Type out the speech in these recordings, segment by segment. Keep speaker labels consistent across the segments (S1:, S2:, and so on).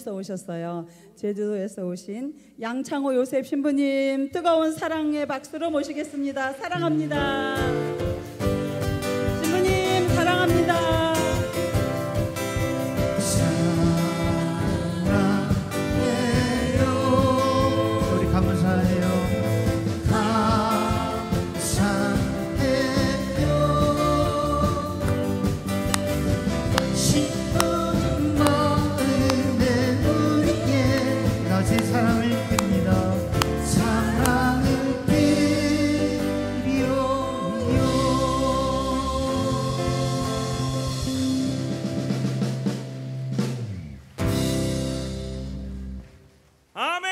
S1: 제주도에서 오셨어요. 제주도에서 오신 양창호 요셉 신부님 뜨거운 사랑의 박수로 모시겠습니다. 사랑합니다. 신부님 사랑합니다.
S2: 우리 감사해요. 사랑을 빕니다. 사랑을 빌려요.
S3: 아멘.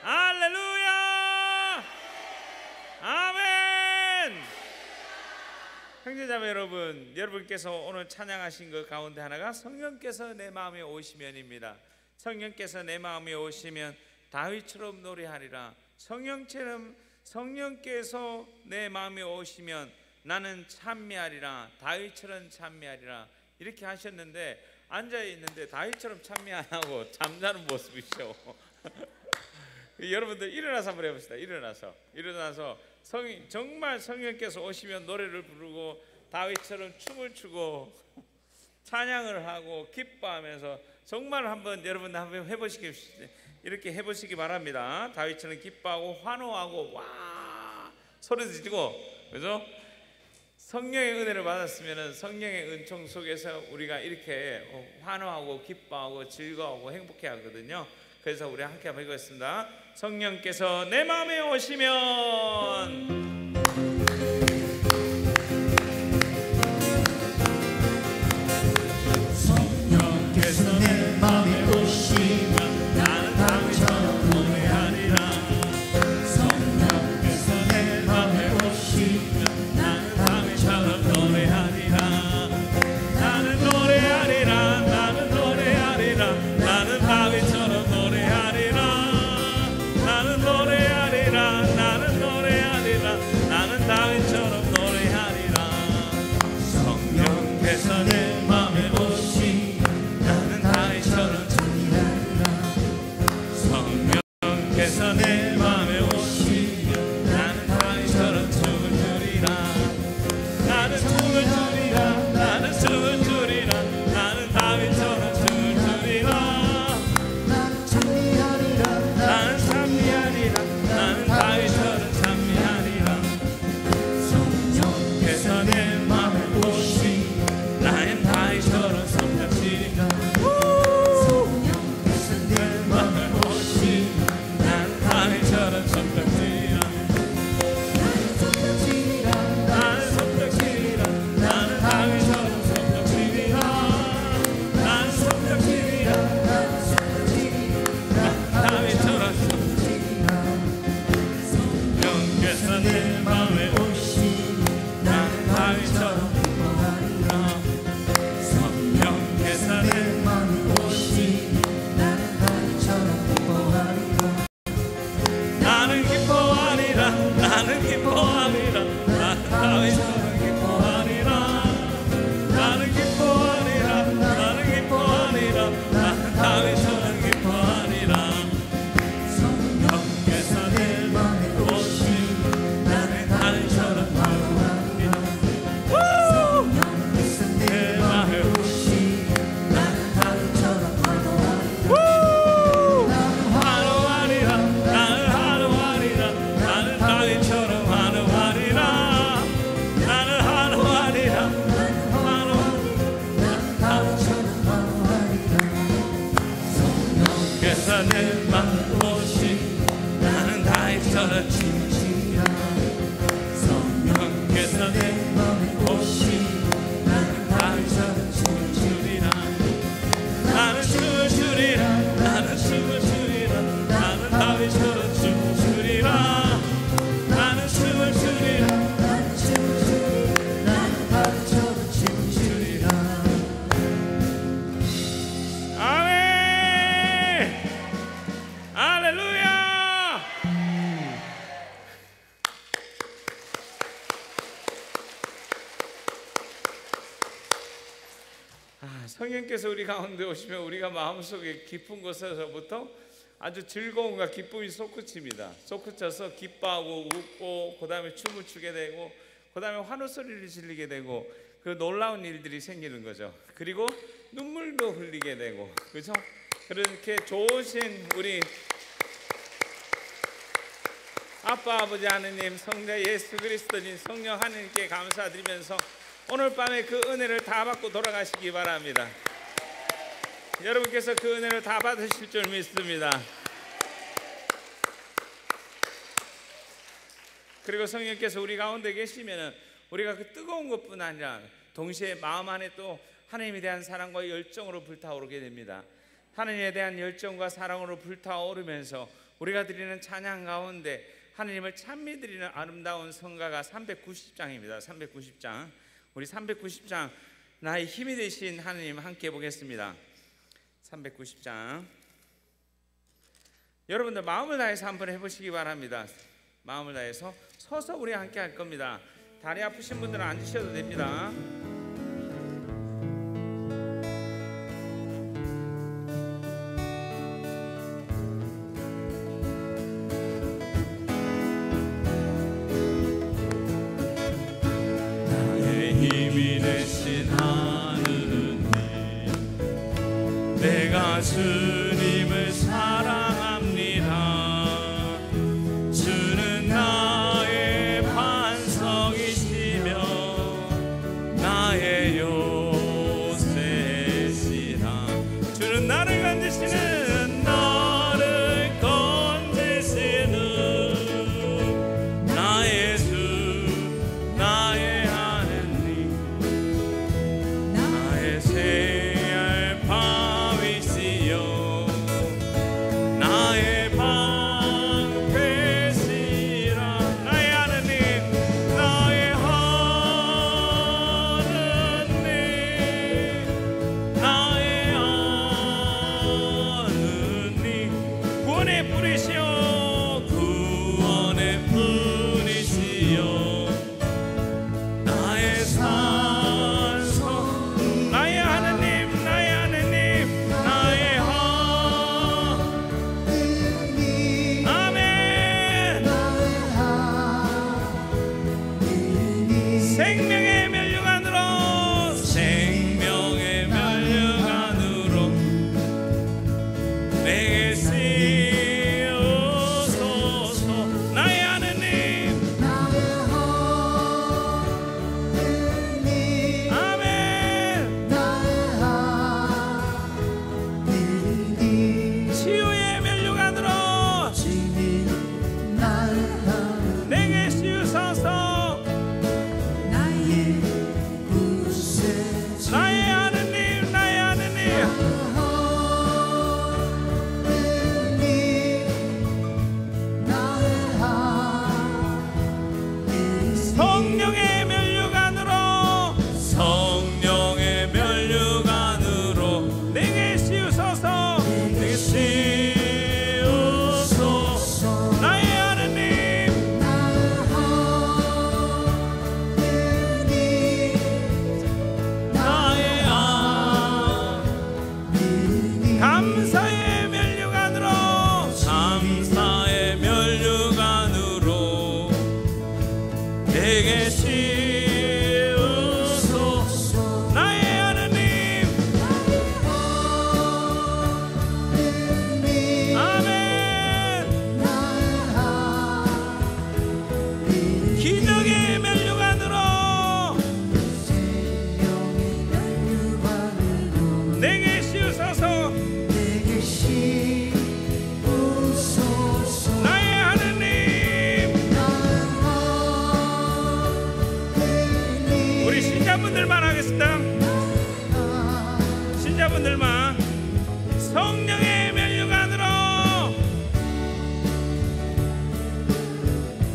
S3: 할렐루야. 아멘. 형제자매 여러분, 여러분께서 오늘 찬양하신 것 가운데 하나가 성령께서 내 마음에 오시면입니다. 성령께서 내 마음에 오시면 다윗처럼 노래하리라. 성령께서 내 마음에 오시면 나는 찬미하리라. 다윗처럼 찬미하리라. 이렇게 하셨는데 앉아있는데 다윗처럼 찬미 안 하고 잠자는 모습이죠. 여러분들 일어나서 한번 해봅시다. 일어나서 정말 성령께서 오시면 노래를 부르고 다윗처럼 춤을 추고 찬양을 하고 기뻐하면서 정말 한번 여러분 한번 이렇게 해보시기 바랍니다. 다윗처럼 기뻐하고 환호하고 와 소리 지르고, 그죠? 성령의 은혜를 받았으면 성령의 은총 속에서 우리가 이렇게 환호하고 기뻐하고 즐거워하고 행복해 하거든요. 그래서 우리 함께 한번 해보겠습니다. 성령께서 내 마음에 오시면
S2: 내 맘에 오시면
S3: 나는 다윗처럼 노래하리라.
S2: 성령께서 내 맘에 오시면
S3: 나는 다윗처럼 노래하리라. 나는 노래하리라. 나는 노래하리라. 나는 다윗처럼 노래하리라. 나는 노래하리라. 나는 노래하리라. 나는 다윗처럼 노래하리라. 성령께서 내 맘에 오시면 성령께서 내 맘에 오시면 나는 다윗처럼 춤을 추리라. 나는 춤을 추리라. 나는 춤을 추리라. 나는 다윗처럼 춤을 추리라.
S2: 나는 찬미하리라.
S3: 나는 찬미하리라. 나는 다윗처럼 찬미하리라. 성령께서 내 맘에 오시면 나는 다윗처럼 성장치리라. 다윗처럼 성장치리라. 나는 성장치리라. 나는 다윗처럼 성장치리라. 나는 성장치리라. 나는 다윗처럼 성장치리라. 성령께서 내 맘에 오시면 나는 다윗처럼 기뻐하리라. 성령께서 내 맘에 오시면 나는 다윗처럼 기뻐하리라. 나는 기뻐하리라. 나는 기뻐하리라. 나는 다윗처럼 기뻐하리라. 나는 기뻐하리라. 나는 기뻐하리라. 나는 다윗처럼 기뻐하리라. 성령께서 내 맘에 오시면 나는 다윗처럼 기뻐하리라. 성령께서 내 맘에 오시면 나는 다윗처럼 기뻐하리라. 나는 환호하리라. 나는 환호하리라. 나는 다윗처럼 환호하리라. 나는 환호하리라. 나는 다윗처럼 환호하리라. 성령께서 내 맘에 오시면 나는 다윗처럼 춤추리라. 성령께서 내 맘에 오시면 나는 다윗처럼 춤을 추리라. 나는 춤을 추리라. 나는 춤을 추리라. 나는 다윗처럼 춤을 추리라. 나는 춤을 추리라.
S2: 나는 춤을 추리라. 나는 다윗처럼 춤을 추리라.
S3: 아멘. 할렐루야. 성령께서 우리 가운데 오시면 우리가 마음속에 깊은 곳에서부터 아주 즐거움과 기쁨이 솟구칩니다. 솟구쳐서 기뻐하고 웃고 그 다음에 춤을 추게 되고 그 다음에 환호소리를 지르게 되고 그 놀라운 일들이 생기는 거죠. 그리고 눈물도 흘리게 되고, 그렇죠? 그렇게 좋으신 우리 아빠 아버지 하느님, 성자 예수 그리스도님, 성령 하느님께 감사드리면서 오늘 밤에 그 은혜를 다 받고 돌아가시기 바랍니다. 여러분께서 그 은혜를 다 받으실 줄 믿습니다. 그리고 성령께서 우리 가운데 계시면 우리가 그 뜨거운 것뿐 아니라 동시에 마음 안에 또 하나님에 대한 사랑과 열정으로 불타오르게 됩니다. 하나님에 대한 열정과 사랑으로 불타오르면서 우리가 드리는 찬양 가운데 하나님을 찬미 드리는 아름다운 성가가 390장입니다. 390장. 우리 390장 나의 힘이 되신 하나님 함께 보겠습니다. 390장. 여러분들 마음을 다해서 한번 해보시기 바랍니다. 마음을 다해서 서서 우리 함께 할 겁니다. 다리 아프신 분들은 앉으셔도 됩니다.
S2: 나의 힘이 되신 하느님, 내가 주님을 사랑합니다. 주는 나의 반석이시며 나의 요새시라. 주는 나를 건지시는, 나를 건지시는 나의 주, 나의 하느님, 나의 새알 바위시여 나의 방패시라. 나의 하느님, 나의 하느님, 나의 하느님, 구원의 뿌리시여, 구원의 뿌리시여 나의 산소, 나의 하느님, 나의 하느님, 나의 하느님. 아멘. 생명의 면류관으로, 생명의 면류관으로 내게 씌우소서. 나의 하느님, 아멘. 치유의 면류관으로 내게 씌우소서. 나의 하느님, 나의 하느님, 성령의 면류관으로, 성령의 면류관으로 내게 씌우소서. 내게 씌우소서. 나의 하느님, 나의 하느님. 감사의 면류관으로, 감사의 면류관으로 내게 씌우소서. 나의 하느님, 아멘. 기적의 면류관으로 내게 씌우소서. 나의 하느님. 우리 신자분들만 하겠습니다. 신자분들만. 성령의 면류관으로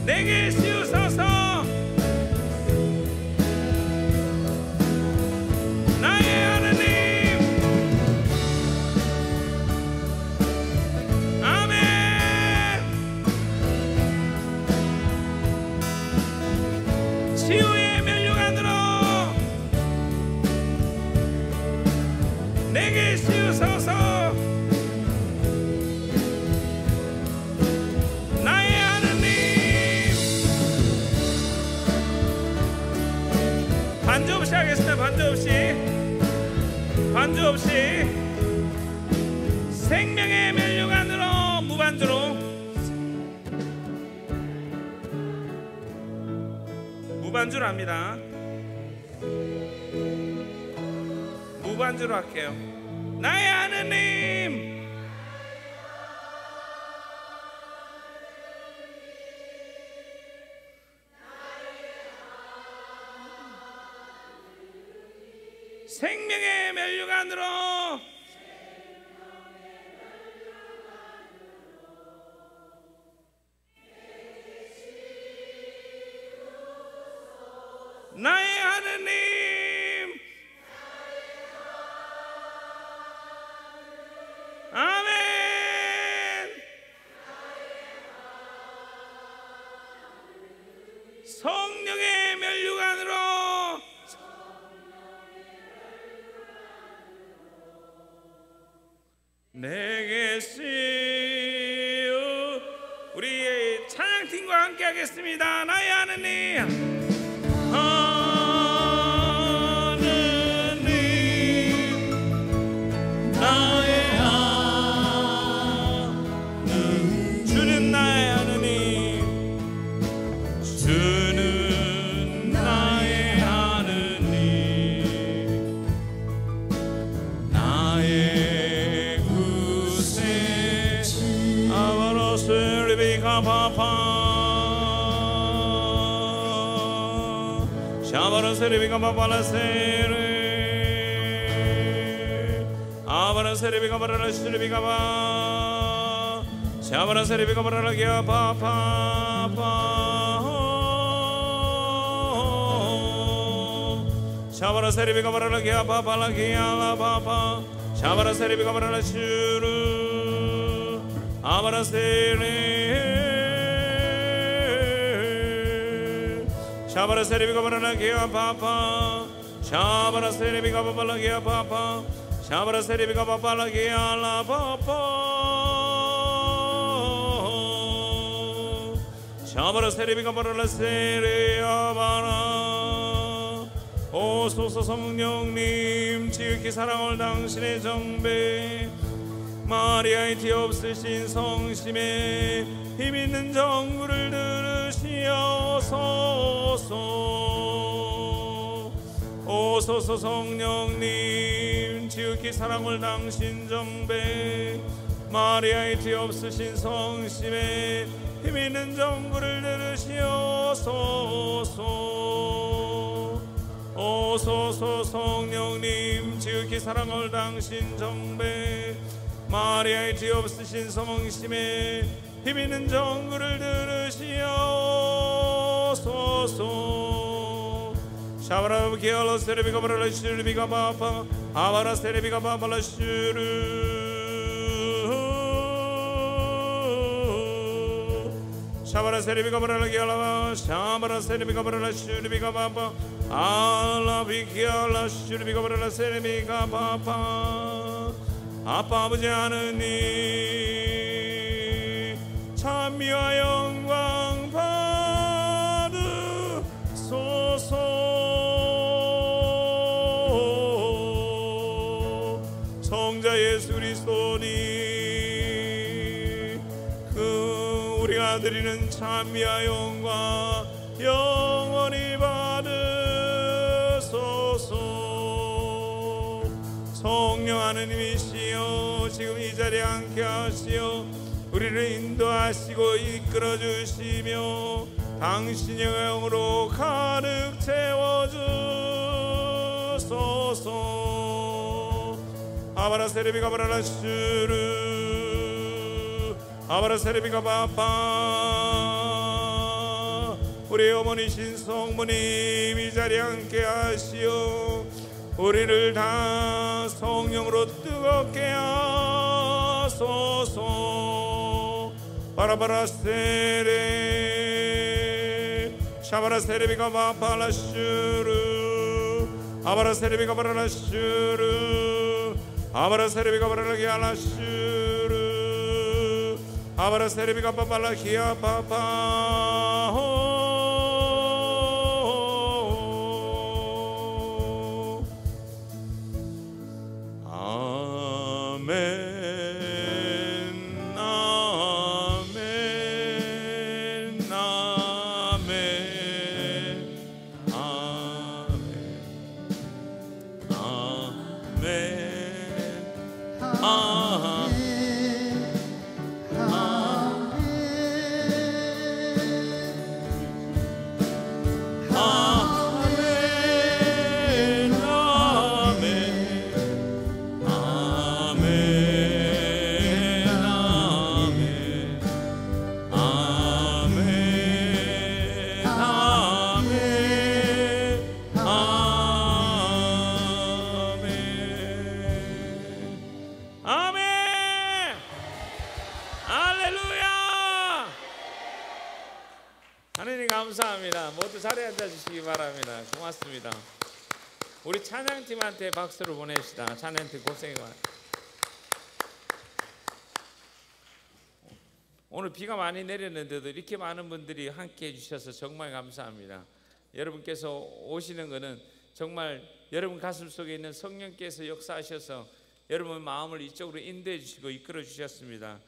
S2: 내게 씌우소서. 나의 하느님, 아멘. 치유의 면류관으로
S3: 주소서. 나의 하느님. 반주 없이 하겠습니다. 반주 없이. 반주 없이. 생명의 면류관으로 무반주로. 무반주로 합니다. 무반주로 할게요. 나의 하느님. 생명의 면류관으로 나의 하느님. 아멘. 성령의 면류관으로 내게 쓰여. 우리 찬양팀과 함께 하겠습니다. 나의 하느님. 샤바라세리비가 바발라세레 아바라세리비가 바라라시리비가 샤바라세리비가 바라라기야 파파파 샤바라세리비가 바라라기야 파팔라기야 라파파 샤바라세리비가 바라라슈르 아바라세레 샤바라세리비가 바라라기야 파파 샤바라세리비가 바발라기야 파파 샤바라세리비가 바발라기야 라파파 샤바라세리비가 바라라세레야 바라. 오소서 성령님 지극히 사랑을 당신의 정배 마리아의 티 없으신 성심에 힘있는 정구를 들으시옵소서. 오소서 성령님 지극히 사랑을 당신 정배 마리아의 티 없으신 성심에 힘있는 정구를 들으시옵소서. 오소서 성령님 지극히 사랑을 당신 정배 마리아의 티 없으신 성심에 힘있는 정구를 들으시옵소서. 샤바라 기알라 세레비가 바라라 슈르비가 바파 아바라 세레비가 바발라 슈르 샤바라 세레비가 바라라 기알라 샤바라 세레비가 바라라 슈르비가 바파 알라 비기알라 슈르비가 바라라 세레비가 바파. 아빠 아버지 하느님 찬미와 영광 받으소서. 성자 예수 그리스도님 그 우리가 드리는 찬미와 영광 영원히 받으소서. 성령 하느님이시여 지금 이 자리에 앉게 하시어 우리를 인도하시고 이끌어 주시며 당신의 영으로 가득 채워주소서. 아바라 세레비가 바라라 슈르 아바라 세레비가 바파. 우리 어머니신 성모님 이 자리에 앉게 하시어 우리를 다 성령으로 뜨겁게 하소서. 바라바라 세레 샤바라 세레비가 바팔라 슈르 아바라 세레비가 바라라 슈르 아바라 세레비가 바라라기 알라슈르 아바라 세레비가 바발라기야 바바 감사합니다. 모두 자리에 앉아주시기 바랍니다. 고맙습니다. 우리 찬양팀한테 박수를 보냅시다. 찬양팀 고생이 많아요. 오늘 비가 많이 내렸는데도 이렇게 많은 분들이 함께 해주셔서 정말 감사합니다. 여러분께서 오시는 것은 정말 여러분 가슴 속에 있는 성령께서 역사하셔서 여러분 마음을 이쪽으로 인도해 주시고 이끌어 주셨습니다.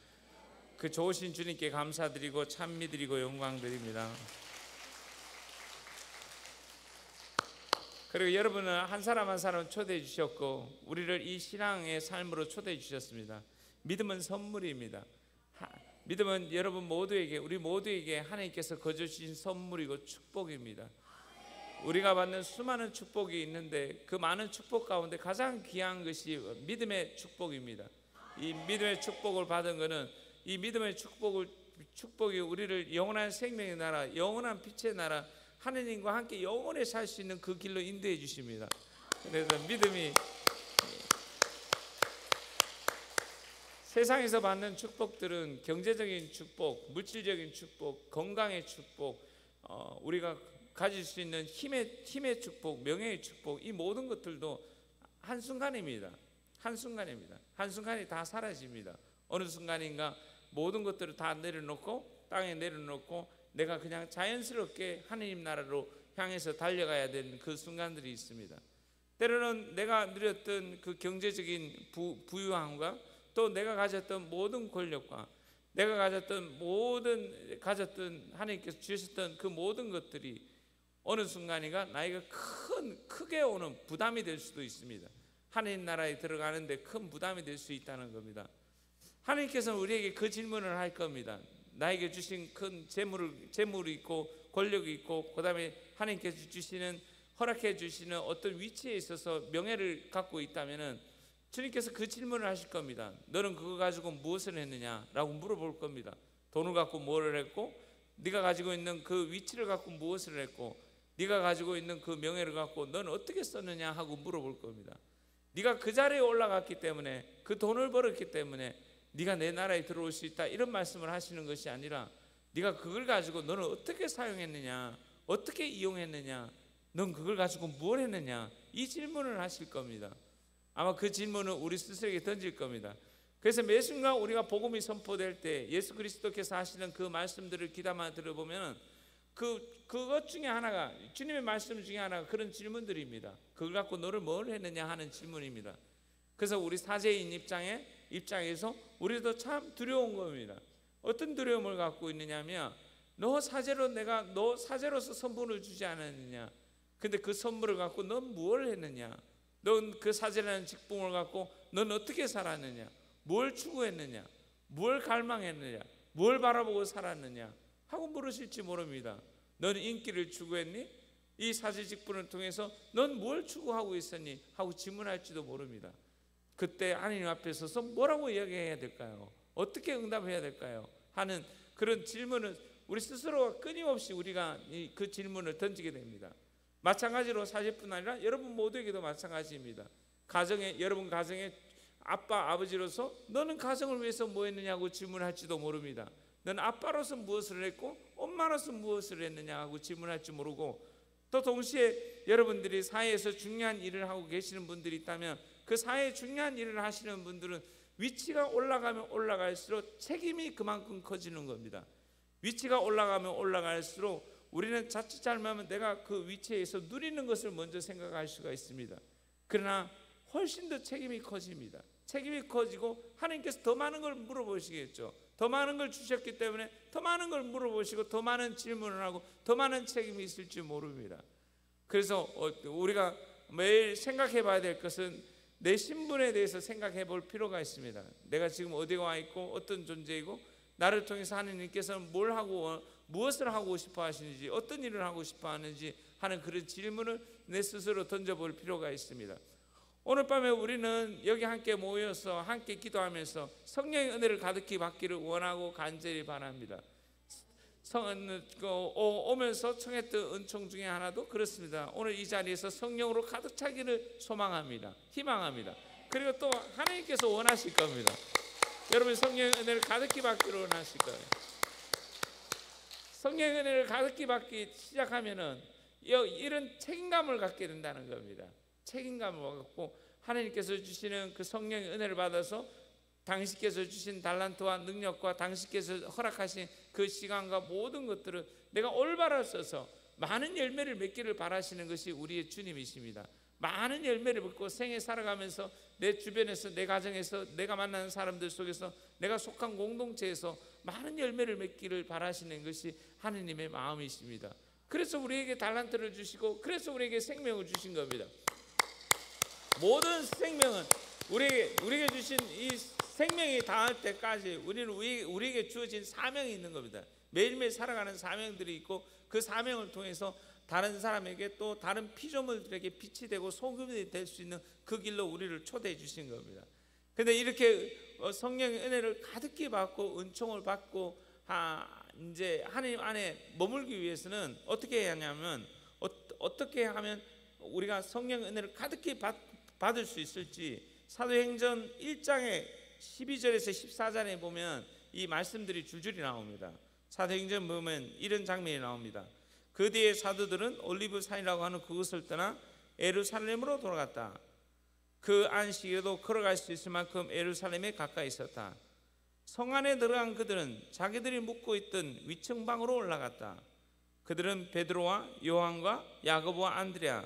S3: 그 좋으신 주님께 감사드리고 찬미드리고 영광드립니다. 그리고 여러분은 한 사람 한 사람 초대해 주셨고 우리를 이 신앙의 삶으로 초대해 주셨습니다. 믿음은 선물입니다. 믿음은 여러분 모두에게 우리 모두에게 하나님께서 거저주신 선물이고 축복입니다. 우리가 받는 수많은 축복이 있는데 그 많은 축복 가운데 가장 귀한 것이 믿음의 축복입니다. 이 믿음의 축복을 받은 것은 이 믿음의 축복이 우리를 영원한 생명의 나라, 영원한 빛의 나라 하느님과 함께 영원히 살 수 있는 그 길로 인도해 주십니다. 그래서 믿음이 세상에서 받는 축복들은 경제적인 축복, 물질적인 축복, 건강의 축복, 우리가 가질 수 있는 힘의 축복, 명예의 축복, 이 모든 것들도 한순간입니다. 한순간이 다 사라집니다. 어느 순간인가 모든 것들을 다 내려놓고 땅에 내려놓고 내가 그냥 자연스럽게 하느님 나라로 향해서 달려가야 되는 그 순간들이 있습니다. 때로는 내가 누렸던 그 경제적인 부유함과 또 내가 가졌던 모든 권력과 내가 가졌던 하나님께서 주셨던 그 모든 것들이 어느 순간인가 나에게 크게 오는 부담이 될 수도 있습니다. 하나님 나라에 들어가는데 큰 부담이 될 수 있다는 겁니다. 하나님께서는 우리에게 그 질문을 할 겁니다. 나에게 주신 큰 재물이 있고 권력이 있고 그 다음에 하나님께서 허락해 주시는 어떤 위치에 있어서 명예를 갖고 있다면은 주님께서 그 질문을 하실 겁니다. 너는 그거 가지고 무엇을 했느냐라고 물어볼 겁니다. 돈을 갖고 뭐를 했고 네가 가지고 있는 그 위치를 갖고 무엇을 했고 네가 가지고 있는 그 명예를 갖고 너는 어떻게 썼느냐 하고 물어볼 겁니다. 네가 그 자리에 올라갔기 때문에 그 돈을 벌었기 때문에 네가 내 나라에 들어올 수 있다 이런 말씀을 하시는 것이 아니라 네가 그걸 가지고 너는 어떻게 사용했느냐, 어떻게 이용했느냐, 넌 그걸 가지고 뭘 했느냐 이 질문을 하실 겁니다. 아마 그 질문을 우리 스스로에게 던질 겁니다. 그래서 매 순간 우리가 복음이 선포될 때 예수 그리스도께서 하시는 그 말씀들을 귀담아 들어보면 그것 중에 하나가 주님의 말씀 중에 하나가 그런 질문들입니다. 그걸 갖고 너를 뭘 했느냐 하는 질문입니다. 그래서 우리 사제인 입장에서 우리도 참 두려운 겁니다. 어떤 두려움을 갖고 있느냐면 너 사제로서 선물을 주지 않았느냐. 근데 그 선물을 갖고 넌 무엇을 했느냐. 넌 그 사제라는 직분을 갖고 넌 어떻게 살았느냐. 뭘 추구했느냐. 뭘 갈망했느냐. 뭘 바라보고 살았느냐 하고 물으실지 모릅니다. 너는 인기를 추구했니? 이 사제 직분을 통해서 넌 뭘 추구하고 있었니? 하고 질문할지도 모릅니다. 그때 하나님 앞에 서서 뭐라고 이야기해야 될까요? 어떻게 응답해야 될까요? 하는 그런 질문을 우리 스스로가 끊임없이 우리가 그 질문을 던지게 됩니다. 마찬가지로 사제뿐 아니라 여러분 모두에게도 마찬가지입니다. 여러분 가정의 아빠 아버지로서 너는 가정을 위해서 뭐 했느냐고 질문할지도 모릅니다. 너는 아빠로서 무엇을 했고 엄마로서 무엇을 했느냐 하고 질문할지 모르고 또 동시에 여러분들이 사회에서 중요한 일을 하고 계시는 분들이 있다면 그 사회에 중요한 일을 하시는 분들은 위치가 올라가면 올라갈수록 책임이 그만큼 커지는 겁니다. 위치가 올라가면 올라갈수록 우리는 자칫 잘못하면 내가 그 위치에서 누리는 것을 먼저 생각할 수가 있습니다. 그러나 훨씬 더 책임이 커집니다. 책임이 커지고 하나님께서 더 많은 걸 물어보시겠죠. 더 많은 걸 주셨기 때문에 더 많은 걸 물어보시고 더 많은 질문을 하고 더 많은 책임이 있을지 모릅니다. 그래서 우리가 매일 생각해 봐야 될 것은 내 신분에 대해서 생각해 볼 필요가 있습니다. 내가 지금 어디에 와 있고 어떤 존재이고 나를 통해서 하나님께서는 뭘 하고 무엇을 하고 싶어 하시는지 어떤 일을 하고 싶어 하는지 하는 그런 질문을 내 스스로 던져볼 필요가 있습니다. 오늘 밤에 우리는 여기 함께 모여서 함께 기도하면서 성령의 은혜를 가득히 받기를 원하고 간절히 바랍니다. 오면서 청했던 은총 중에 하나도 그렇습니다. 오늘 이 자리에서 성령으로 가득 차기를 소망합니다. 희망합니다. 그리고 또 하나님께서 원하실 겁니다. 여러분 성령의 은혜를 가득히 받기를 원하실 거예요. 성령의 은혜를 가득히 받기 시작하면은 이런 책임감을 갖게 된다는 겁니다. 책임감을 갖고 하나님께서 주시는 그 성령의 은혜를 받아서 당신께서 주신 달란트와 능력과 당신께서 허락하신 그 시간과 모든 것들을 내가 올바로 써서 많은 열매를 맺기를 바라시는 것이 우리의 주님이십니다. 많은 열매를 맺고 생애 살아가면서 내 주변에서 내 가정에서 내가 만나는 사람들 속에서 내가 속한 공동체에서 많은 열매를 맺기를 바라시는 것이 하느님의 마음이십니다. 그래서 우리에게 달란트를 주시고 그래서 우리에게 생명을 주신 겁니다. 모든 생명은 우리에게 주신 이 생명이 닿을 때까지 우리는 우리에게 주어진 사명이 있는 겁니다. 매일매일 살아가는 사명들이 있고 그 사명을 통해서 다른 사람에게 또 다른 피조물들에게 빛이 되고 소금이 될 수 있는 그 길로 우리를 초대해 주신 겁니다. 그런데 이렇게 성령의 은혜를 가득히 받고 은총을 받고 이제 하나님 안에 머물기 위해서는 어떻게 해야 하냐면 어떻게 하면 우리가 성령의 은혜를 가득히 받을 수 있을지 사도행전 1장의 12절에서 14절에 보면 이 말씀들이 줄줄이 나옵니다. 사도행전 보면 이런 장면이 나옵니다. 그 뒤에 사도들은 올리브 산이라고 하는 그곳을 떠나 예루살렘으로 돌아갔다. 그 안식에도 걸어갈 수 있을 만큼 예루살렘에 가까이 있었다. 성 안에 들어간 그들은 자기들이 묵고 있던 위층방으로 올라갔다. 그들은 베드로와 요한과 야고보와 안드레아,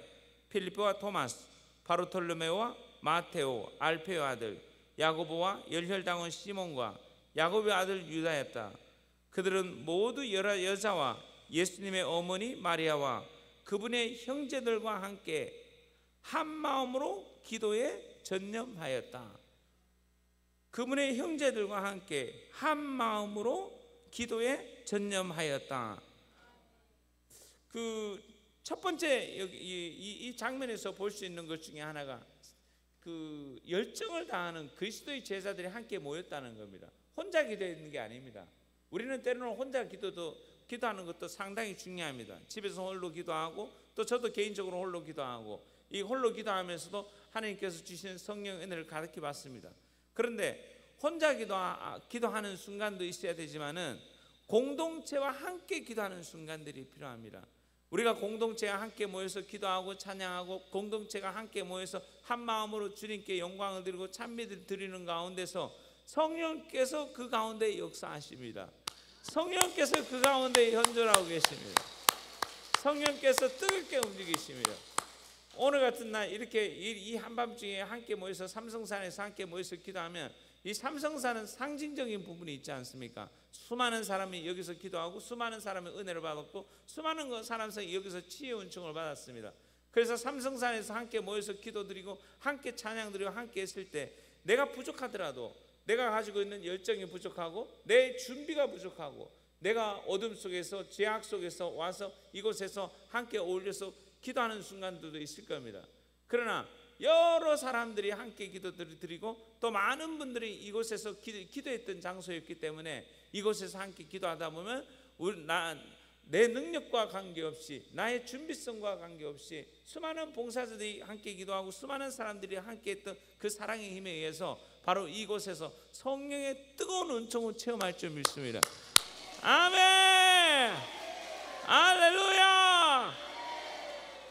S3: 필리포와 토마스, 바르톨로메오와 마테오, 알페오 아들 야고보와 열혈당원 시몬과 야고보의 아들 유다였다. 그들은 모두 여자와 예수님의 어머니 마리아와 그분의 형제들과 함께 한 마음으로 기도에 전념하였다. 그분의 형제들과 함께 한 마음으로 기도에 전념하였다. 그 첫 번째 여기 이 장면에서 볼 수 있는 것 중에 하나가 그 열정을 다하는 그리스도의 제자들이 함께 모였다는 겁니다. 혼자 기도하는 게 아닙니다. 우리는 때로는 혼자 기도하는 것도 상당히 중요합니다. 집에서 홀로 기도하고 또 저도 개인적으로 홀로 기도하고 이 홀로 기도하면서도 하나님께서 주시는 성령 은혜를 가득히 받습니다. 그런데 혼자 기도하는 순간도 있어야 되지만은 공동체와 함께 기도하는 순간들이 필요합니다. 우리가 공동체와 함께 모여서 기도하고 찬양하고 공동체가 함께 모여서 한 마음으로 주님께 영광을 드리고 찬미를 드리는 가운데서 성령께서 그 가운데 역사하십니다. 성령께서 그 가운데 현존하고 계십니다. 성령께서 뜨겁게 움직이십니다. 오늘 같은 날 이렇게 이 한밤중에 함께 모여서 삼성산에서 함께 모여서 기도하면 이 삼성산은 상징적인 부분이 있지 않습니까? 수많은 사람이 여기서 기도하고 수많은 사람이 은혜를 받았고 수많은 사람이 여기서 치유 은총을 받았습니다. 그래서 삼성산에서 함께 모여서 기도드리고 함께 찬양드리고 함께 했을 때 내가 부족하더라도 내가 가지고 있는 열정이 부족하고 내 준비가 부족하고 내가 어둠 속에서 죄악 속에서 와서 이곳에서 함께 어울려서 기도하는 순간들도 있을 겁니다. 그러나 여러 사람들이 함께 기도를 드리고 또 많은 분들이 이곳에서 기도했던 장소였기 때문에 이곳에서 함께 기도하다 보면 내 능력과 관계없이 나의 준비성과 관계없이 수많은 봉사자들이 함께 기도하고 수많은 사람들이 함께 했던 그 사랑의 힘에 의해서 바로 이곳에서 성령의 뜨거운 은총을 체험할 줄 믿습니다. 아멘! 할렐루야!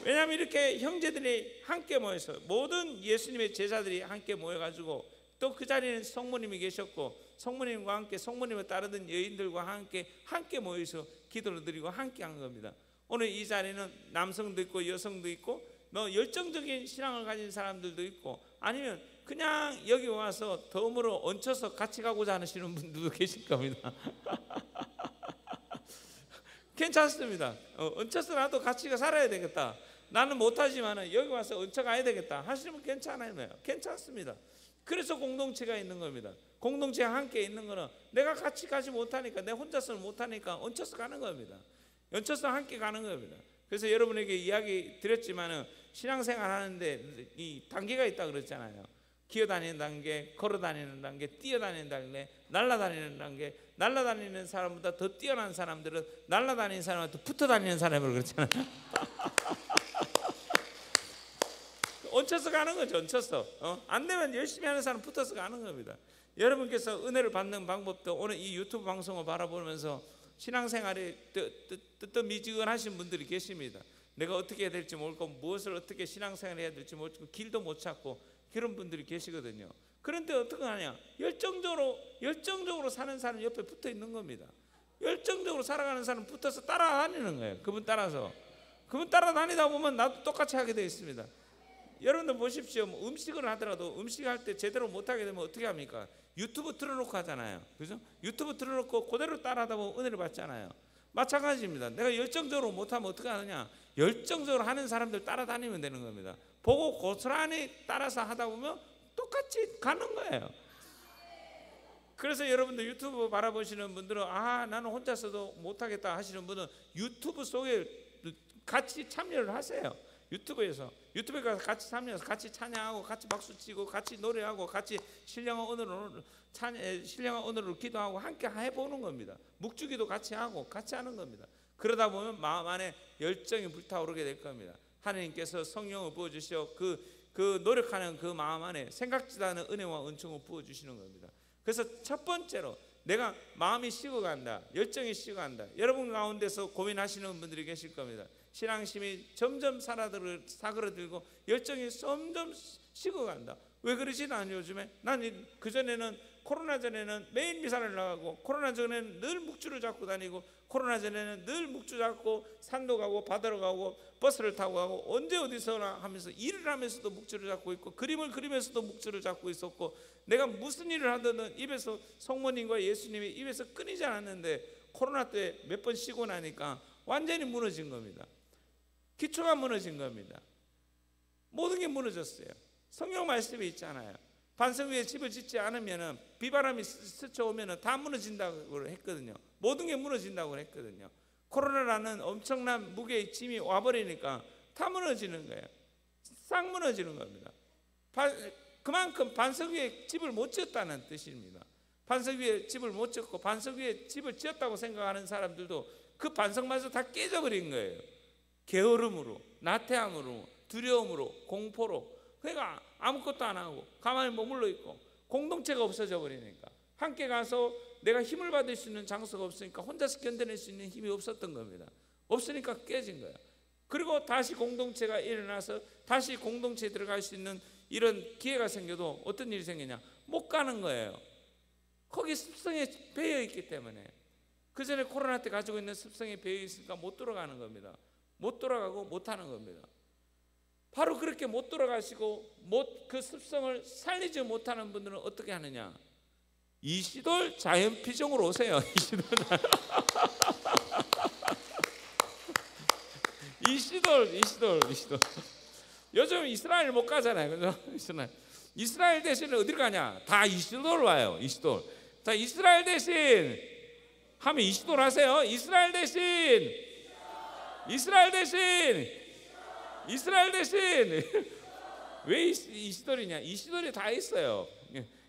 S3: 왜냐하면 이렇게 형제들이 함께 모여서 모든 예수님의 제자들이 함께 모여가지고 또 그 자리에는 성모님이 계셨고 성모님과 함께 성모님을 따르던 여인들과 함께 모여서 기도를 드리고 함께 한 겁니다. 오늘 이 자리는 남성도 있고 여성도 있고 뭐 열정적인 신앙을 가진 사람들도 있고 아니면 그냥 여기 와서 덤으로 얹혀서 같이 가고자 하시는 분들도 계실 겁니다. 괜찮습니다. 얹혀서 나도 같이 살아야 되겠다. 나는 못하지만 여기 와서 얹혀 가야 되겠다 하시면 괜찮아요. 괜찮습니다. 그래서 공동체가 있는 겁니다. 공동체가 함께 있는 거는 내가 같이 가지 못하니까 내 혼자서는 못하니까 얹혀서 가는 겁니다. 얹혀서 함께 가는 겁니다. 그래서 여러분에게 이야기 드렸지만은 신앙생활 하는데 이 단계가 있다 그랬잖아요. 기어다니는 단계, 걸어다니는 단계, 뛰어다니는 단계, 날아다니는 단계. 날아다니는 사람보다 더 뛰어난 사람들은 날아다니는 사람한테 붙어다니는 사람으로 그렇잖아요. 얹혀서 가는 거죠. 얹혀서 안 되면 열심히 하는 사람 붙어서 가는 겁니다. 여러분께서 은혜를 받는 방법도 오늘 이 유튜브 방송을 바라보면서 신앙생활에 뜨뜻미지근하신 분들이 계십니다. 내가 어떻게 해야 될지 모르고 무엇을 어떻게 신앙생활을 해야 될지 모르고 길도 못 찾고 그런 분들이 계시거든요. 그런데 어떻게 하냐? 열정적으로 사는 사람 옆에 붙어 있는 겁니다. 열정적으로 살아가는 사람 붙어서 따라다니는 거예요. 그분 따라다니다 보면 나도 똑같이 하게 되어 있습니다. 여러분들 보십시오. 음식을 하더라도 음식할 때 제대로 못하게 되면 어떻게 합니까? 유튜브 틀어놓고 하잖아요. 그죠? 유튜브 틀어놓고 그대로 따라하다 보면 은혜를 받잖아요. 마찬가지입니다. 내가 열정적으로 못하면 어떻게 하느냐? 열정적으로 하는 사람들 따라다니면 되는 겁니다. 보고 고스란히 따라서 하다 보면 똑같이 가는 거예요. 그래서 여러분들 유튜브 바라보시는 분들은 나는 혼자서도 못하겠다 하시는 분은 유튜브 속에 같이 참여를 하세요. 유튜브에 가서 같이 참여해서 같이 찬양하고 같이 박수치고 같이 노래하고 같이 신령한 언어로 기도하고 함께 해보는 겁니다. 묵주기도 같이 하고 같이 하는 겁니다. 그러다 보면 마음 안에 열정이 불타오르게 될 겁니다. 하나님께서 성령을 부어주시어 그 노력하는 그 마음 안에 생각지도 않은 은혜와 은총을 부어주시는 겁니다. 그래서 첫 번째로 내가 마음이 식어간다, 열정이 식어간다. 여러분 가운데서 고민하시는 분들이 계실 겁니다. 신앙심이 점점 사그러들고 열정이 점점 식어간다. 왜 그러지? 난 요즘에 그전에는 코로나 전에는 매일 미사를 나가고 코로나 전에는 늘 묵주를 잡고 다니고 코로나 전에는 늘 묵주 잡고 산도 가고 바다로 가고 버스를 타고 가고 언제 어디서나 하면서 일을 하면서도 묵주를 잡고 있고 그림을 그리면서도 묵주를 잡고 있었고 내가 무슨 일을 하든 입에서 성모님과 예수님이 입에서 끊이지 않았는데 코로나 때 몇 번 쉬고 나니까 완전히 무너진 겁니다. 기초가 무너진 겁니다. 모든 게 무너졌어요. 성경 말씀이 있잖아요. 반석 위에 집을 짓지 않으면 비바람이 스쳐오면 다 무너진다고 했거든요. 모든 게 무너진다고 했거든요. 코로나라는 엄청난 무게의 짐이 와버리니까 다 무너지는 거예요. 싹 무너지는 겁니다. 그만큼 반석 위에 집을 못 지었다는 뜻입니다. 반석 위에 집을 못 지었고 반석 위에 집을 지었다고 생각하는 사람들도 그 반석마저 다 깨져버린 거예요. 게으름으로, 나태함으로, 두려움으로, 공포로. 그러니까 아무것도 안 하고 가만히 머물러 있고 공동체가 없어져 버리니까 함께 가서 내가 힘을 받을 수 있는 장소가 없으니까 혼자서 견뎌낼 수 있는 힘이 없었던 겁니다. 없으니까 깨진 거야. 그리고 다시 공동체가 일어나서 다시 공동체에 들어갈 수 있는 이런 기회가 생겨도 어떤 일이 생기냐? 못 가는 거예요. 거기 습성에 배어 있기 때문에. 그 전에 코로나 때 가지고 있는 습성에 배어 있으니까 못 돌아가는 겁니다. 못 돌아가고 못 하는 겁니다. 바로 그렇게 못 돌아가시고 그 습성을 살리지 못하는 분들은 어떻게 하느냐? 이시돌 자연 피정으로 오세요. 이시돌. 요즘 이스라엘 못 가잖아요. 그죠? 이스라엘 대신 어디를 가냐? 다 이시돌 와요. 이시돌. 자, 이스라엘 대신 하면 이시돌 하세요. 이스라엘 대신 왜 이시돌이냐? 이시돌이 다 있어요.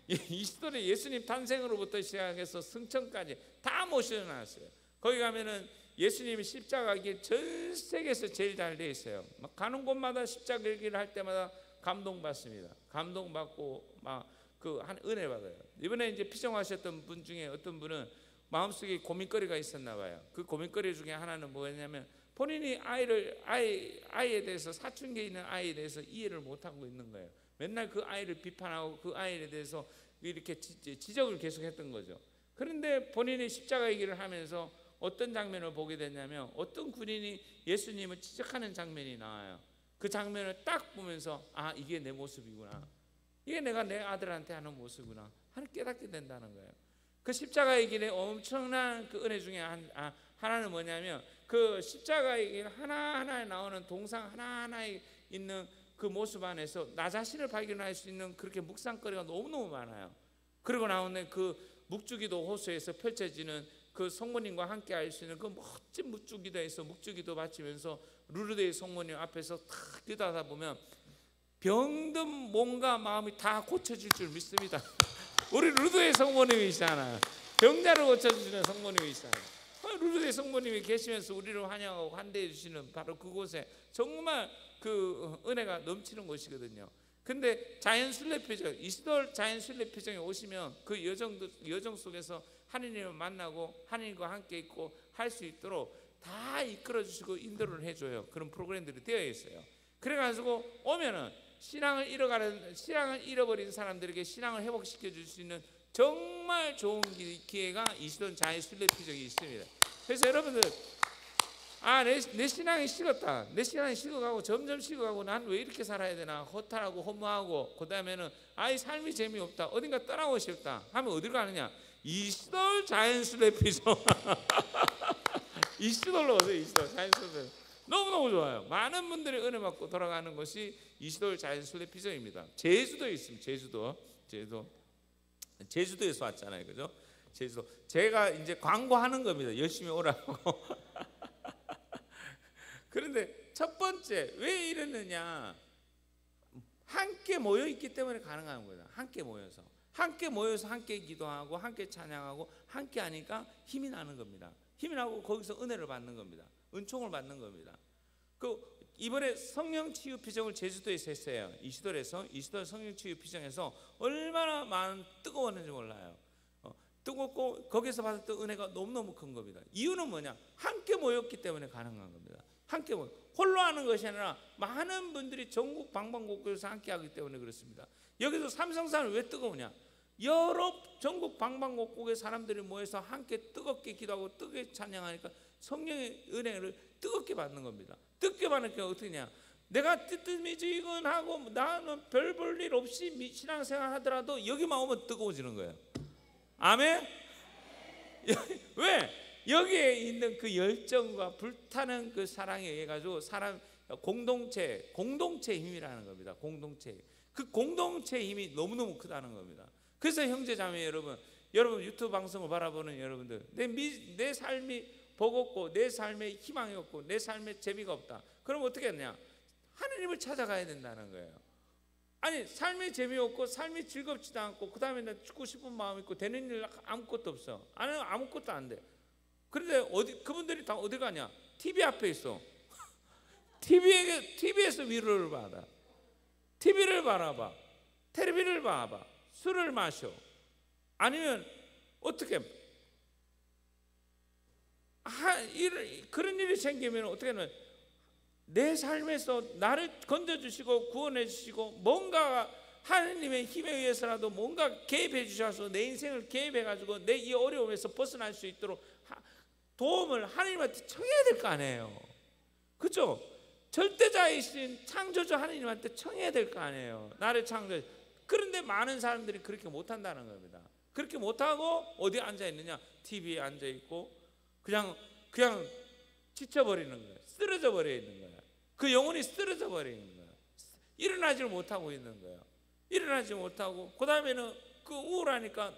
S3: 이시돌이 예수님 탄생으로부터 시작해서 승천까지 다 모셔놨어요. 거기 가면은 예수님이 십자가 길 전 세계에서 제일 잘 돼 있어요. 막 가는 곳마다 십자가 길을 할 때마다 감동받습니다. 감동받고 막 그 한 은혜 받아요. 이번에 이제 피정하셨던 분 중에 어떤 분은 마음속에 고민거리가 있었나 봐요. 그 고민거리 중에 하나는 뭐였냐면 본인이 아이에 대해서 사춘기에 있는 아이에 대해서 이해를 못하고 있는 거예요. 맨날 그 아이를 비판하고 그 아이에 대해서 이렇게 지적을 계속했던 거죠. 그런데 본인이 십자가 얘기를 하면서 어떤 장면을 보게 됐냐면 어떤 군인이 예수님을 지적하는 장면이 나와요. 그 장면을 딱 보면서 아, 이게 내 모습이구나, 이게 내가 내 아들한테 하는 모습이구나 하는 깨닫게 된다는 거예요. 그 십자가의 길에 엄청난 그 은혜 중에 하나는 뭐냐면 그 십자가의 길 하나하나에 나오는 동상 하나하나에 있는 그 모습 안에서 나 자신을 발견할 수 있는 그렇게 묵상거리가 너무너무 많아요. 그리고 나오는 그 묵주기도 호수에서 펼쳐지는 그 성모님과 함께 할 수 있는 그 멋진 묵주기도에서 묵주기도 바치면서 루르드의 성모님 앞에서 탁 기도하다 보면 병든 몸과 마음이 다 고쳐질 줄 믿습니다. 우리 루르드의 성모님이시잖아요. 병자를 고쳐주시는 성모님이시잖아요. 루르드의 성모님이 계시면서 우리를 환영하고 환대해 주시는 바로 그곳에 정말 그 은혜가 넘치는 곳이거든요. 근데 자연 순례 표정, 이시돌 자연 순례 표정에 오시면 그 여정 속에서 하느님을 만나고 하느님과 함께 있고 할 수 있도록 다 이끌어 주시고 인도를 해줘요. 그런 프로그램들이 되어 있어요. 그래가지고 오면은 신앙을 잃어버린 사람들에게 신앙을 회복시켜 줄 수 있는 정말 좋은 기회가 이시돌 자연 순례 표정이 있습니다. 그래서 여러분들 내 신앙이 식었다, 내 신앙이 식어가고 점점 식어가고 난 왜 이렇게 살아야 되나 허탈하고 허무하고 그 다음에는 삶이 재미없다, 어딘가 떠나고 싶다 하면 어디로 가느냐? 이시돌 자연순례 표정. 이시돌로 오세요. 이시돌 자연순례 너무너무 좋아요. 많은 분들이 은혜 받고 돌아가는 것이 이시돌 자연순례 표정입니다. 제주도에 있습니다. 제주도에서 왔잖아요, 그죠? 제주도. 제가 이제 광고하는 겁니다. 열심히 오라고. 그런데 첫 번째 왜 이러느냐? 함께 모여 있기 때문에 가능한 거예요. 함께 모여서 함께 기도하고 함께 찬양하고 함께 하니까 힘이 나는 겁니다. 힘이 나고 거기서 은혜를 받는 겁니다. 은총을 받는 겁니다. 이번에 성령 치유 피정을 제주도에서 했어요. 이시돌 성령 치유 피정에서 얼마나 많은 뜨거웠는지 몰라요. 뜨겁고 거기서 받았던 은혜가 너무너무 큰 겁니다. 이유는 뭐냐? 함께 모였기 때문에 가능한 겁니다. 함께 홀로 하는 것이 아니라 많은 분들이 전국 방방곡곡에서 함께 하기 때문에 그렇습니다. 여기서 삼성산은 왜 뜨거우냐? 여러 전국 방방곡곡의 사람들이 모여서 함께 뜨겁게 기도하고 뜨겁게 찬양하니까 성령의 은혜를 뜨겁게 받는 겁니다. 뜨겁게 받으니까 어떻게냐? 내가 뜨뜻미지근하고 나는 별 볼 일 없이 신앙생활 하더라도 여기만 오면 뜨거워지는 거예요. 아멘? 왜? 여기에 있는 그 열정과 불타는 그 사랑에 의해 가지고 사람 공동체의 힘이라는 겁니다. 그 공동체의 힘이 너무너무 크다는 겁니다. 그래서 형제자매 여러분 유튜브 방송을 바라보는 여러분들, 내 삶이 버겁고 내 삶에 희망이 없고 내 삶에 재미가 없다. 그럼 어떻게 했냐? 하나님을 찾아가야 된다는 거예요. 아니 삶이 재미없고 삶이 즐겁지도 않고 그 다음에 죽고 싶은 마음이 있고 되는 일 아무것도 없어. 아무것도 안 돼. 그런데 그분들이 다 어디 가냐? TV 앞에 있어. TV에서 위로를 받아. TV를 바라봐. 텔레비를 봐봐. 술을 마셔. 아니면 어떻게 그런 일이 생기면 어떻게 하면 내 삶에서 나를 건져주시고 구원해 주시고 뭔가 하나님의 힘에 의해서라도 뭔가 개입해 주셔서 내 인생을 개입해 가지고 내 이 어려움에서 벗어날 수 있도록 도움을 하나님한테 청해야 될 거 아니에요. 그렇죠? 절대자이신 창조주 하나님한테 청해야 될 거 아니에요. 나를 창조해. 그런데 많은 사람들이 그렇게 못한다는 겁니다. 그렇게 못하고 어디 앉아 있느냐? TV에 앉아 있고 그냥 지쳐버리는 거예요. 쓰러져 버려 있는 거예요. 그 영혼이 쓰러져 버려 있는 거예요. 일어나지를 못하고 있는 거예요. 일어나지 못하고 그 다음에는 그 우울하니까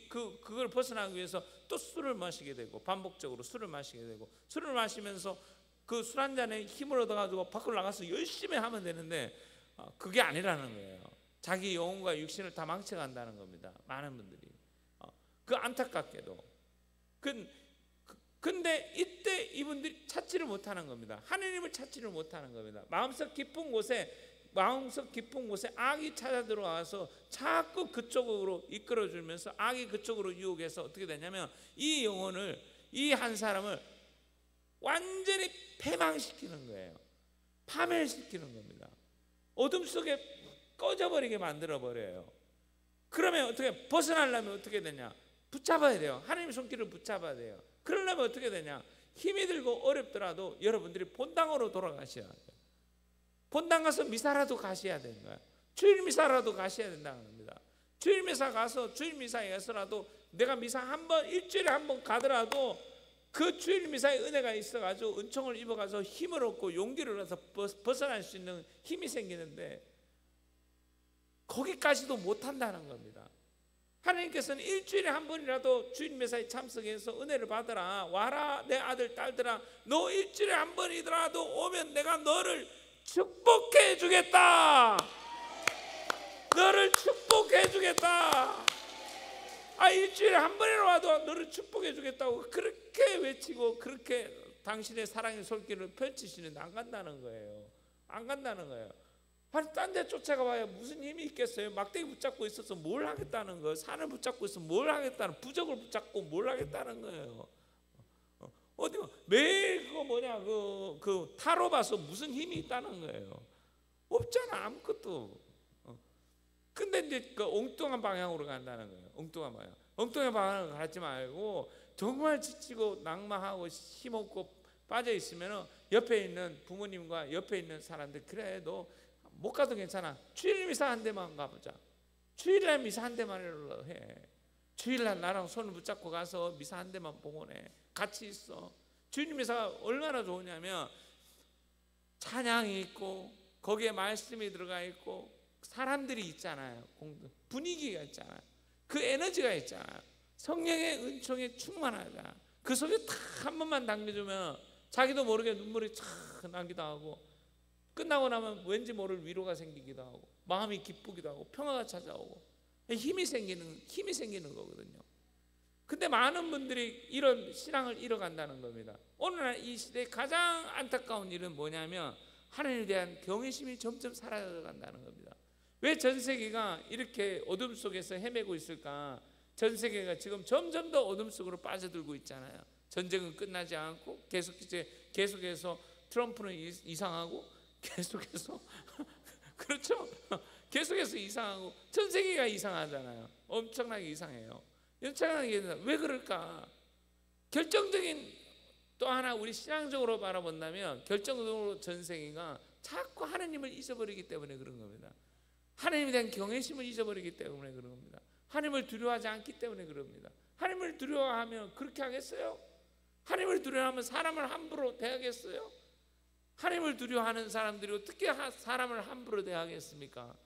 S3: 그걸 벗어나기 위해서 또 술을 마시게 되고 반복적으로 술을 마시게 되고 술을 마시면서 그 술 한 잔에 힘을 얻어가지고 밖으로 나가서 열심히 하면 되는데 그게 아니라는 거예요. 자기 영혼과 육신을 다 망쳐간다는 겁니다. 많은 분들이 그 안타깝게도 근데 이때 이분들이 찾지를 못하는 겁니다. 하느님을 찾지를 못하는 겁니다. 마음속 깊은 곳에 악이 찾아 들어와서 자꾸 그쪽으로 이끌어주면서 악이 그쪽으로 유혹해서 어떻게 되냐면 이 영혼을 이 한 사람을 완전히 패망시키는 거예요. 파멸시키는 겁니다. 어둠 속에 꺼져버리게 만들어버려요. 그러면 어떻게 벗어나려면 어떻게 되냐? 붙잡아야 돼요. 하나님의 손길을 붙잡아야 돼요. 그러려면 어떻게 되냐? 힘이 들고 어렵더라도 여러분들이 본당으로 돌아가셔야 돼요. 본당 가서 미사라도 가셔야 되는 거예요. 주일 미사라도 가셔야 된다는 겁니다. 주일 미사 가서 주일 미사에 가서라도 내가 미사 한 번, 일주일에 한 번 가더라도 그 주일 미사의 은혜가 있어가지고 은총을 입어가서 힘을 얻고 용기를 얻어서 벗어날 수 있는 힘이 생기는데 거기까지도 못한다는 겁니다. 하나님께서는 일주일에 한 번이라도 주일 미사에 참석해서 은혜를 받아라. 와라 내 아들 딸들아, 너 일주일에 한 번이더라도 오면 내가 너를 축복해 주겠다. 너를 축복해 주겠다. 일주일에 한 번이라도 와도 너를 축복해 주겠다고 그렇게 외치고 그렇게 당신의 사랑의 손길을 펼치시는데 안 간다는 거예요. 안 간다는 거예요. 아니 딴 데 쫓아가봐야 무슨 힘이 있겠어요. 막대기 붙잡고 있어서 뭘 하겠다는 거예요. 산을 붙잡고 있어서 뭘 하겠다는, 부적을 붙잡고 뭘 하겠다는 거예요. 어디 매일 그거 뭐냐 그 타로 봐서 무슨 힘이 있다는 거예요. 없잖아, 아무것도. 근데 이제 그 엉뚱한 방향으로 간다는 거예요. 엉뚱한 방향으로 가지 말고 정말 지치고 낙마하고 힘없고 빠져 있으면 옆에 있는 부모님과 옆에 있는 사람들, 그래 너 못 가도 괜찮아. 주일 미사 한 대만 가보자. 주일날 미사 한 대만 해. 주일날 나랑 손을 붙잡고 가서 미사 한 대만 봉헌해. 같이 있어. 주일 미사가 얼마나 좋으냐면 찬양이 있고 거기에 말씀이 들어가 있고 사람들이 있잖아요. 분위기가 있잖아요. 그 에너지가 있잖아요. 성령의 은총에 충만하잖아. 그 속에 탁 한 번만 당겨주면 자기도 모르게 눈물이 촥 나기도 하고, 끝나고 나면 왠지 모를 위로가 생기기도 하고 마음이 기쁘기도 하고 평화가 찾아오고 힘이 생기는 거거든요. 근데 많은 분들이 이런 신앙을 잃어간다는 겁니다. 오늘날 이 시대의 가장 안타까운 일은 뭐냐면 하나님에 대한 경외심이 점점 사라져간다는 겁니다. 왜 전 세계가 이렇게 어둠 속에서 헤매고 있을까? 전 세계가 지금 점점 더 어둠 속으로 빠져들고 있잖아요. 전쟁은 끝나지 않고 계속해서 트럼프는 이상하고 계속해서 그렇죠? 계속해서 이상하고 전 세계가 이상하잖아요. 엄청나게 이상해요. 엄청나게 왜 그럴까? 결정적인 또 하나 우리 신앙적으로 바라본다면 결정적으로 전 세계가 자꾸 하나님을 잊어버리기 때문에 그런 겁니다. 하나님에 대한 경외심을 잊어버리기 때문에 그런 겁니다. 하나님을 두려워하지 않기 때문에 그럽니다. 하나님을 두려워하면 그렇게 하겠어요? 하나님을 두려워하면 사람을 함부로 대하겠어요? 하나님을 두려워하는 사람들이 어떻게 사람을 함부로 대하겠습니까?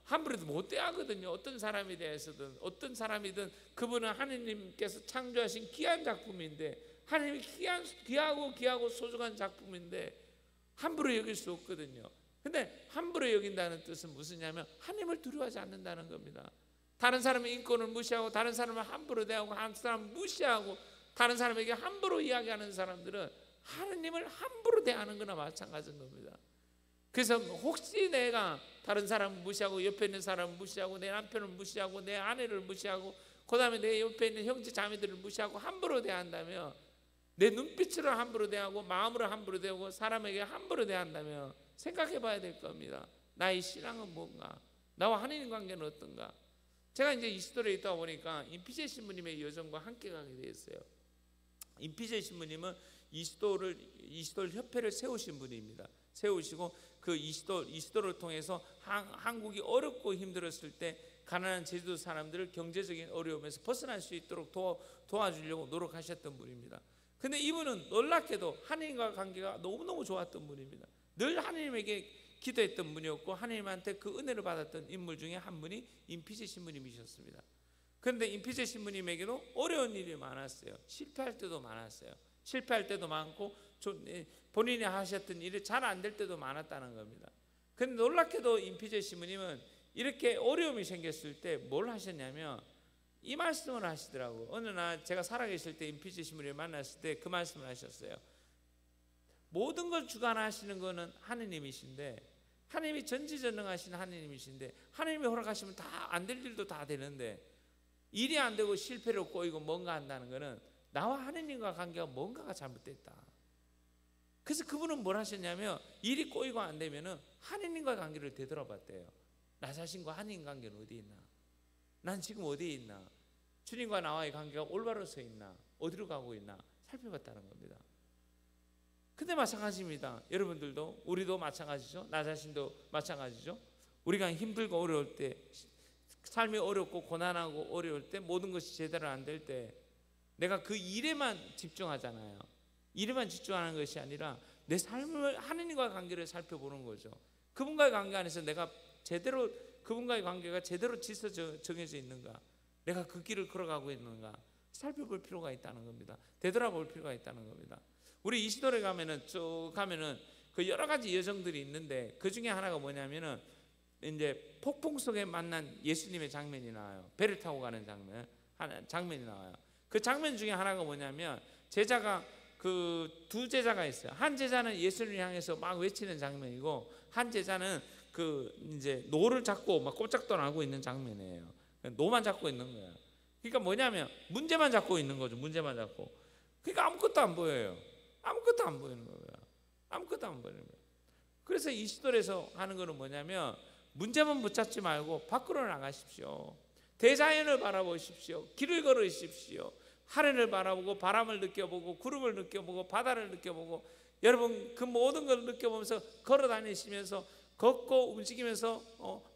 S3: 함부로도 못 대하거든요. 어떤 사람에 대해서든 어떤 사람이든 그분은 하나님께서 창조하신 귀한 작품인데, 하나님이 귀하고 소중한 작품인데 함부로 여길 수 없거든요. 근데 함부로 여긴다는 뜻은 무엇이냐면 하나님을 두려워하지 않는다는 겁니다. 다른 사람의 인권을 무시하고 다른 사람을 함부로 대하고 한 사람을 무시하고 다른 사람에게 함부로 이야기하는 사람들은 하나님을 함부로 대하는 거나 마찬가지인 겁니다. 그래서 혹시 내가 다른 사람을 무시하고 옆에 있는 사람을 무시하고 내 남편을 무시하고 내 아내를 무시하고 그 다음에 내 옆에 있는 형제 자매들을 무시하고 함부로 대한다면, 내 눈빛으로 함부로 대하고 마음으로 함부로 대하고 사람에게 함부로 대한다면 생각해 봐야 될 겁니다. 나의 신앙은 뭔가? 나와 하나님 관계는 어떤가? 제가 이제 이시도에 있다 보니까 임피제 신부님의 여정과 함께 가게 되었어요. 임피제 신부님은 이시돌 협회를 세우신 분입니다. 세우시고 그 이시돌을 통해서 한국이 어렵고 힘들었을 때 가난한 제주도 사람들을 경제적인 어려움에서 벗어날 수 있도록 도와주려고 노력하셨던 분입니다. 근데 이분은 놀랍게도 하나님과 관계가 너무너무 좋았던 분입니다. 늘 하나님에게 기도했던 분이었고 하나님한테 그 은혜를 받았던 인물 중에 한 분이 임피제 신부님이셨습니다. 그런데 임피제 신부님에게도 어려운 일이 많았어요. 실패할 때도 많았어요. 실패할 때도 많고 본인이 하셨던 일이 잘 안 될 때도 많았다는 겁니다. 그런데 놀랍게도 임피제 신부님은 이렇게 어려움이 생겼을 때 뭘 하셨냐면 이 말씀을 하시더라고요. 어느 날 제가 살아계실 때 임피제 신부님을 만났을 때 그 말씀을 하셨어요. 모든 걸 주관하시는 것은 하느님이신데, 하나님이 전지전능하신 하느님이신데 하나님이 허락하시면 다 안 될 일도 다 되는데 일이 안 되고 실패로 꼬이고 뭔가 한다는 것은 나와 하느님과 관계가 뭔가가 잘못됐다. 그래서 그분은 뭘 하셨냐면 일이 꼬이고 안 되면은 하느님과 관계를 되돌아봤대요. 나 자신과 하느님 관계는 어디에 있나? 난 지금 어디에 있나? 주님과 나와의 관계가 올바로 서 있나? 어디로 가고 있나? 살펴봤다는 겁니다. 근데 마찬가지입니다. 여러분들도, 우리도 마찬가지죠. 나 자신도 마찬가지죠. 우리가 힘들고 어려울 때, 삶이 어렵고 고난하고 어려울 때, 모든 것이 제대로 안 될 때 내가 그 일에만 집중하잖아요. 일에만 집중하는 것이 아니라 내 삶을, 하느님과의 관계를 살펴보는 거죠. 그분과의 관계 안에서 내가 제대로, 그분과의 관계가 제대로 질서 정해져 있는가, 내가 그 길을 걸어가고 있는가 살펴볼 필요가 있다는 겁니다. 되돌아볼 필요가 있다는 겁니다. 우리 이시도에 가면은 쭉 가면은 그 여러 가지 여정들이 있는데 그 중에 하나가 뭐냐면은 이제 폭풍 속에 만난 예수님의 장면이 나와요. 배를 타고 가는 장면이 나와요. 그 장면 중에 하나가 뭐냐면 제자가 그 두 제자가 있어요. 한 제자는 예수님을 향해서 막 외치는 장면이고 한 제자는 그 이제 노를 잡고 막 꼼짝도 안 하고 있는 장면이에요. 노만 잡고 있는 거예요. 그러니까 뭐냐면 문제만 잡고 있는 거죠. 문제만 잡고. 그러니까 아무것도 안 보여요. 아무것도 안 보이는 거예요. 아무것도 안 보이는 거예요. 그래서 이 시도에서 하는 거는 뭐냐면 문제만 붙잡지 말고 밖으로 나가십시오. 대자연을 바라보십시오. 길을 걸으십시오. 하늘을 바라보고 바람을 느껴보고 구름을 느껴보고 바다를 느껴보고 여러분 그 모든 걸 느껴보면서 걸어 다니시면서 걷고 움직이면서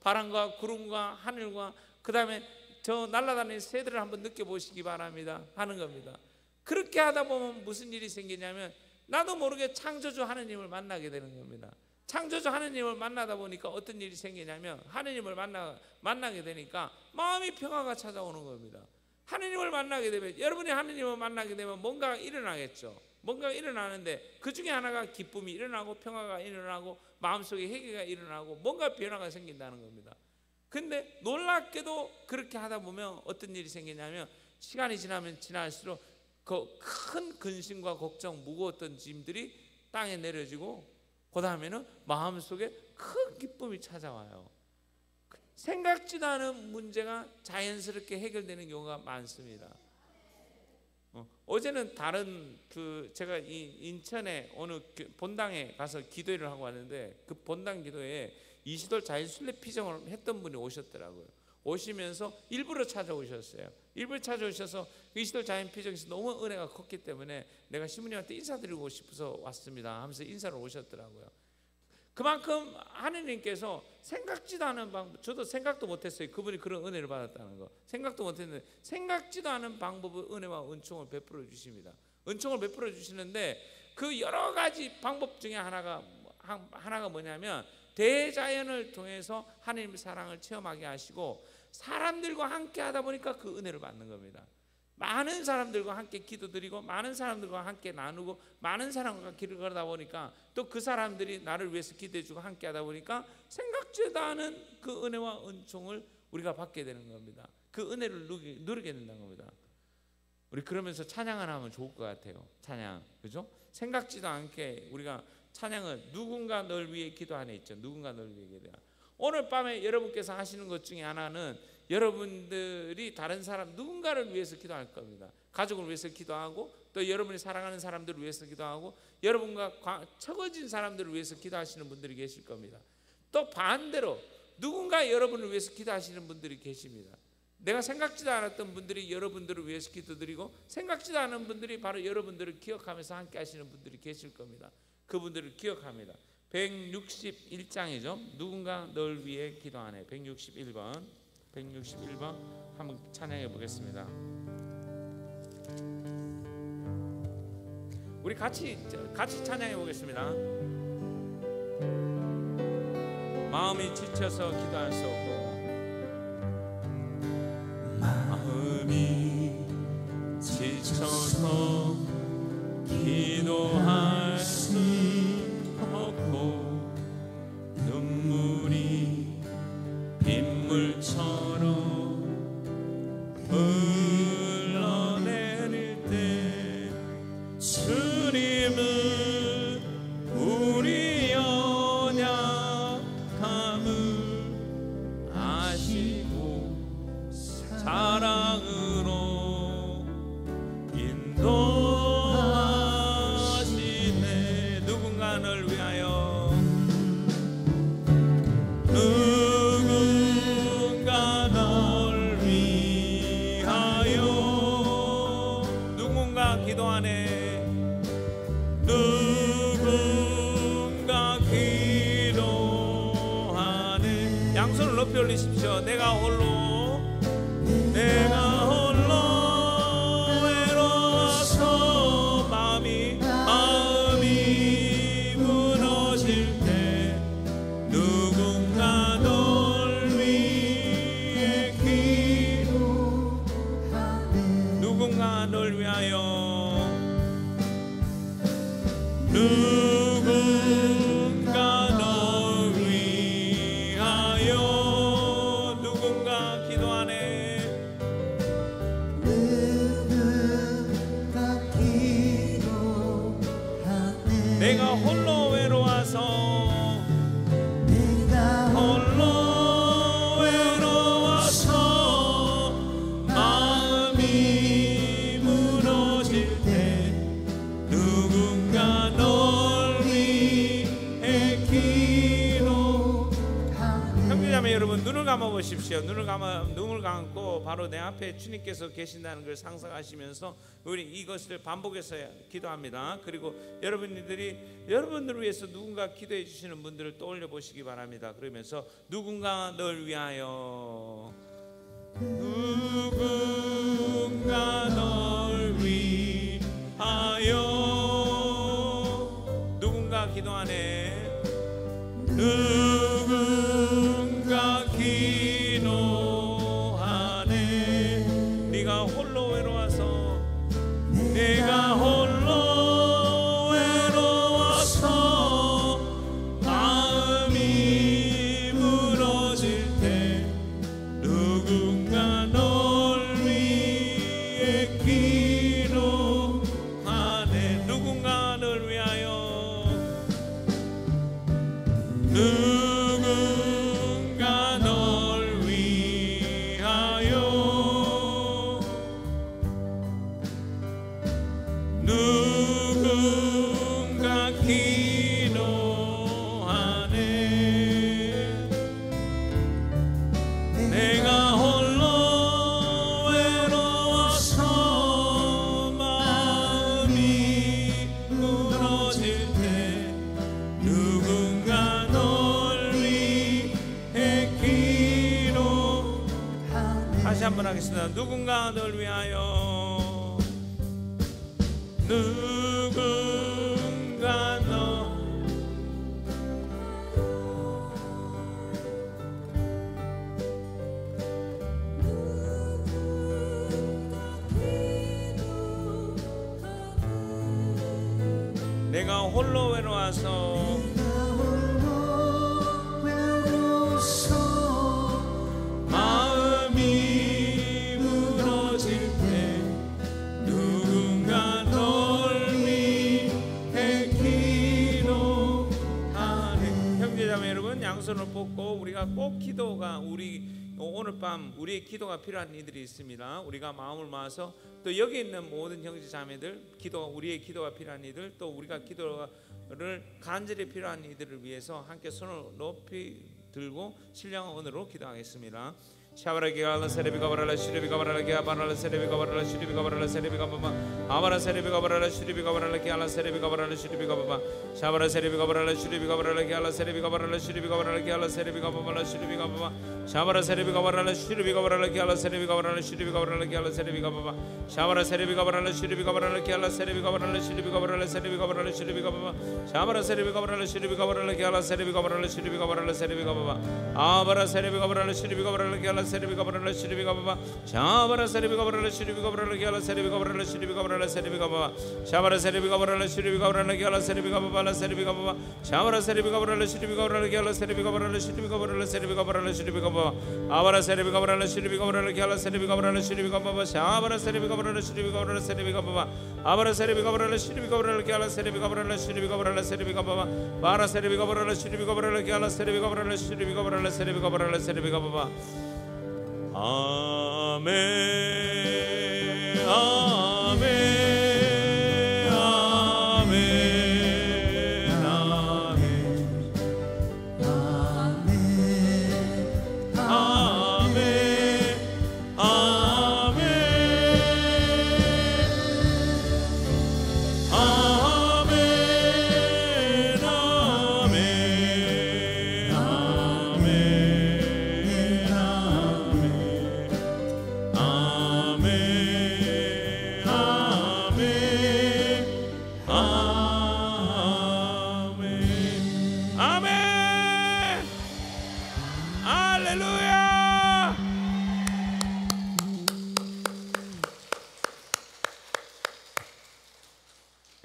S3: 바람과 구름과 하늘과 그 다음에 저 날아다니는 새들을 한번 느껴보시기 바랍니다 하는 겁니다. 그렇게 하다 보면 무슨 일이 생기냐면 나도 모르게 창조주 하느님을 만나게 되는 겁니다. 창조주 하느님을 만나다 보니까 어떤 일이 생기냐면 하느님을 만나게 되니까 마음이 평화가 찾아오는 겁니다. 하느님을 만나게 되면, 여러분이 하느님을 만나게 되면 뭔가 일어나겠죠. 뭔가 일어나는데 그 중에 하나가 기쁨이 일어나고 평화가 일어나고 마음속에 회개가 일어나고 뭔가 변화가 생긴다는 겁니다. 근데 놀랍게도 그렇게 하다 보면 어떤 일이 생기냐면 시간이 지나면 지날수록 그 큰 근심과 걱정, 무거웠던 짐들이 땅에 내려지고 그 다음에는 마음속에 큰 기쁨이 찾아와요. 생각지도 않은 문제가 자연스럽게 해결되는 경우가 많습니다. 어제는 다른 제가 이 인천에 어느 본당에 가서 기도회를 하고 왔는데 그 본당 기도에 이시돌 자연순례 피정을 했던 분이 오셨더라고요. 오시면서 일부러 찾아오셨어요. 일부러 찾아오셔서 이시돌 자연 피정에서 너무 은혜가 컸기 때문에 내가 신부님한테 인사드리고 싶어서 왔습니다 하면서 인사를 오셨더라고요. 그만큼 하느님께서 생각지도 않은 방법, 저도 생각도 못했어요. 그분이 그런 은혜를 받았다는 거 생각도 못했는데 생각지도 않은 방법의 은혜와 은총을 베풀어 주십니다. 은총을 베풀어 주시는데 그 여러 가지 방법 중에 하나가 뭐냐면 대자연을 통해서 하나님의 사랑을 체험하게 하시고 사람들과 함께 하다 보니까 그 은혜를 받는 겁니다. 많은 사람들과 함께 기도드리고 많은 사람들과 함께 나누고 많은 사람과 길을 걸어다 보니까 또 그 사람들이 나를 위해서 기도해주고 함께 하다 보니까 생각지도 않은 그 은혜와 은총을 우리가 받게 되는 겁니다. 그 은혜를 누리게 된다는 겁니다. 우리 그러면서 찬양을 하면 좋을 것 같아요. 찬양, 그죠? 생각지도 않게 우리가 찬양은 누군가 널 위해 기도하네 있죠. 누군가 널 위해 기도하네. 오늘 밤에 여러분께서 하시는 것 중에 하나는 여러분들이 다른 사람 누군가를 위해서 기도할 겁니다. 가족을 위해서 기도하고 또 여러분이 사랑하는 사람들을 위해서 기도하고 여러분과 적어진 사람들을 위해서 기도하시는 분들이 계실 겁니다. 또 반대로 누군가 여러분을 위해서 기도하시는 분들이 계십니다. 내가 생각지도 않았던 분들이 여러분들을 위해서 기도드리고 생각지도 않은 분들이 바로 여러분들을 기억하면서 함께 하시는 분들이 계실 겁니다. 그분들을 기억합니다. 161장이죠. 누군가 널 위해 기도하네. 161번 한번 찬양해 보겠습니다. 우리 같이 찬양해 보겠습니다. 마음이 지쳐서 기도할 수 없고
S2: 마음이 지쳐서 기도할 수 없고 눈물이 빗물처럼 흘러내릴 때 주님은 우리 연약함을 아시고 사랑으로 인도
S3: 기도하네. 누군가 기도하네. 양손을 높이 올리십시오. 내가 홀로 외로워서 마음이 무너질 때 누군가 널 위해 기도하네. 누군가 널 위하여 누군가 널 위하여 누군가 기도하네.
S2: 누군가 기도하네.
S3: 내가 홀로 외로워서
S2: 내가
S3: 홀로 외로워서 마음이 무너질 때 누군가 널 위해 기도하네. 형제자매 여러분, 눈을 감아 보십시오. 눈을 감고 바로 내 앞에 주님께서 계신다는 걸 상상하시면서 우리 이것을 반복해서 기도합니다. 그리고 여러분들을 위해서 누군가 기도해 주시는 분들을 떠올려 보시기 바랍니다. 그러면서 누군가 널 위하여 누군가 널 위하여 누군가 기도하네. 누군가 기도하네. 네가 홀로 외로워서 내가 홀로 외로워서 마음이 무너질 때 누군가 널 위해 기도하네. 누군가 널 위하여 누군가 널 위하여 누군가 기도하네. 내가 홀로 외로워서 마음이 무너질 때 누군가 널 위해 기도하네. 다시 한번 하겠습니다. 누군가 널 위하여 누군가 너 내가 홀로 외로워서 마음이 무너질 때 누군가 널 위해 기도하네. 형제자매 여러분, 양손을 뻗고 우리가 꼭 기도가 오늘 밤 우리의 기도가 필요한 이들이 있습니다. 우리가 마음을 모아서 또 여기 있는 모든 형제 자매들 우리의 기도가 필요한 이들, 또 우리가 기도를 간절히 필요한 이들을 위해서 함께 손을 높이 들고 신령한 언어로 기도하겠습니다. 샤바라기가 세레비가 바라라 시리비가 바라라기가 바라라 세레비가 바라라 시리비가 바라라 세레비가 바바 아바라 세레비가 바라라 시리비가 바라라 기알라 세레비가 바라라 시리비가 바바 샤바라 세레비가 바라라 시리비가 바라라 기알라 세레비가 바라라 시리비가 바라라 기알라 세레비가 바바라 시리비가 바바 샤바라 세레비가 바라라 시리비가 바라라 기알라 세레비가 바라라 시리비가 바라라 기알라 세레비가 바바 샤바라 세레비가 바라라 시리비가 바라라 기알라 세레비가 바라라 시리비가 바라라 세레비가 바라라 시리비가 바바 샤바라 세레비가 바라라 시리비가 바라라 기알라 세레비가 바라라 시리비가 바라라 세레비가 바바 아바라 세레비가 바라라 시리비가 바라라 기알라 세레비가 바라라 시리비가 바바 샤바라 세레비가 바라라 시리비가 바라라 기알라 세레비가 바라라 시리비가 바라라 세레비가 바바 샤바라 세레비가 바라라 시리비가 바라라 기알라 세레비가 바바라 세레비가 바바 샤바라 세레비가 바라라 시리비가 바라라 기알라 세레비가 바라라 시리비가 바라라 세레비가 바라라 시리비가 바바 아바라 세레비가 바라라 시리비가 바라라 기알라 세레비가 바라라 시리비가 바바 샤바라 세레비가 바라라 시리비가 바라라 세레비가 바바 아바라 세레비가 바라라 시리비가 바라라 기알라 세레비가 바라라 시리비가 바라라 세레비가 바바 바라 세레비가 바라라 시리비가 바라라 기알라 세레비가 바라라 시리비가 바라라 세레비가 바라라 세레비가 바바 아멘 아멘 아멘 아멘 아멘 아멘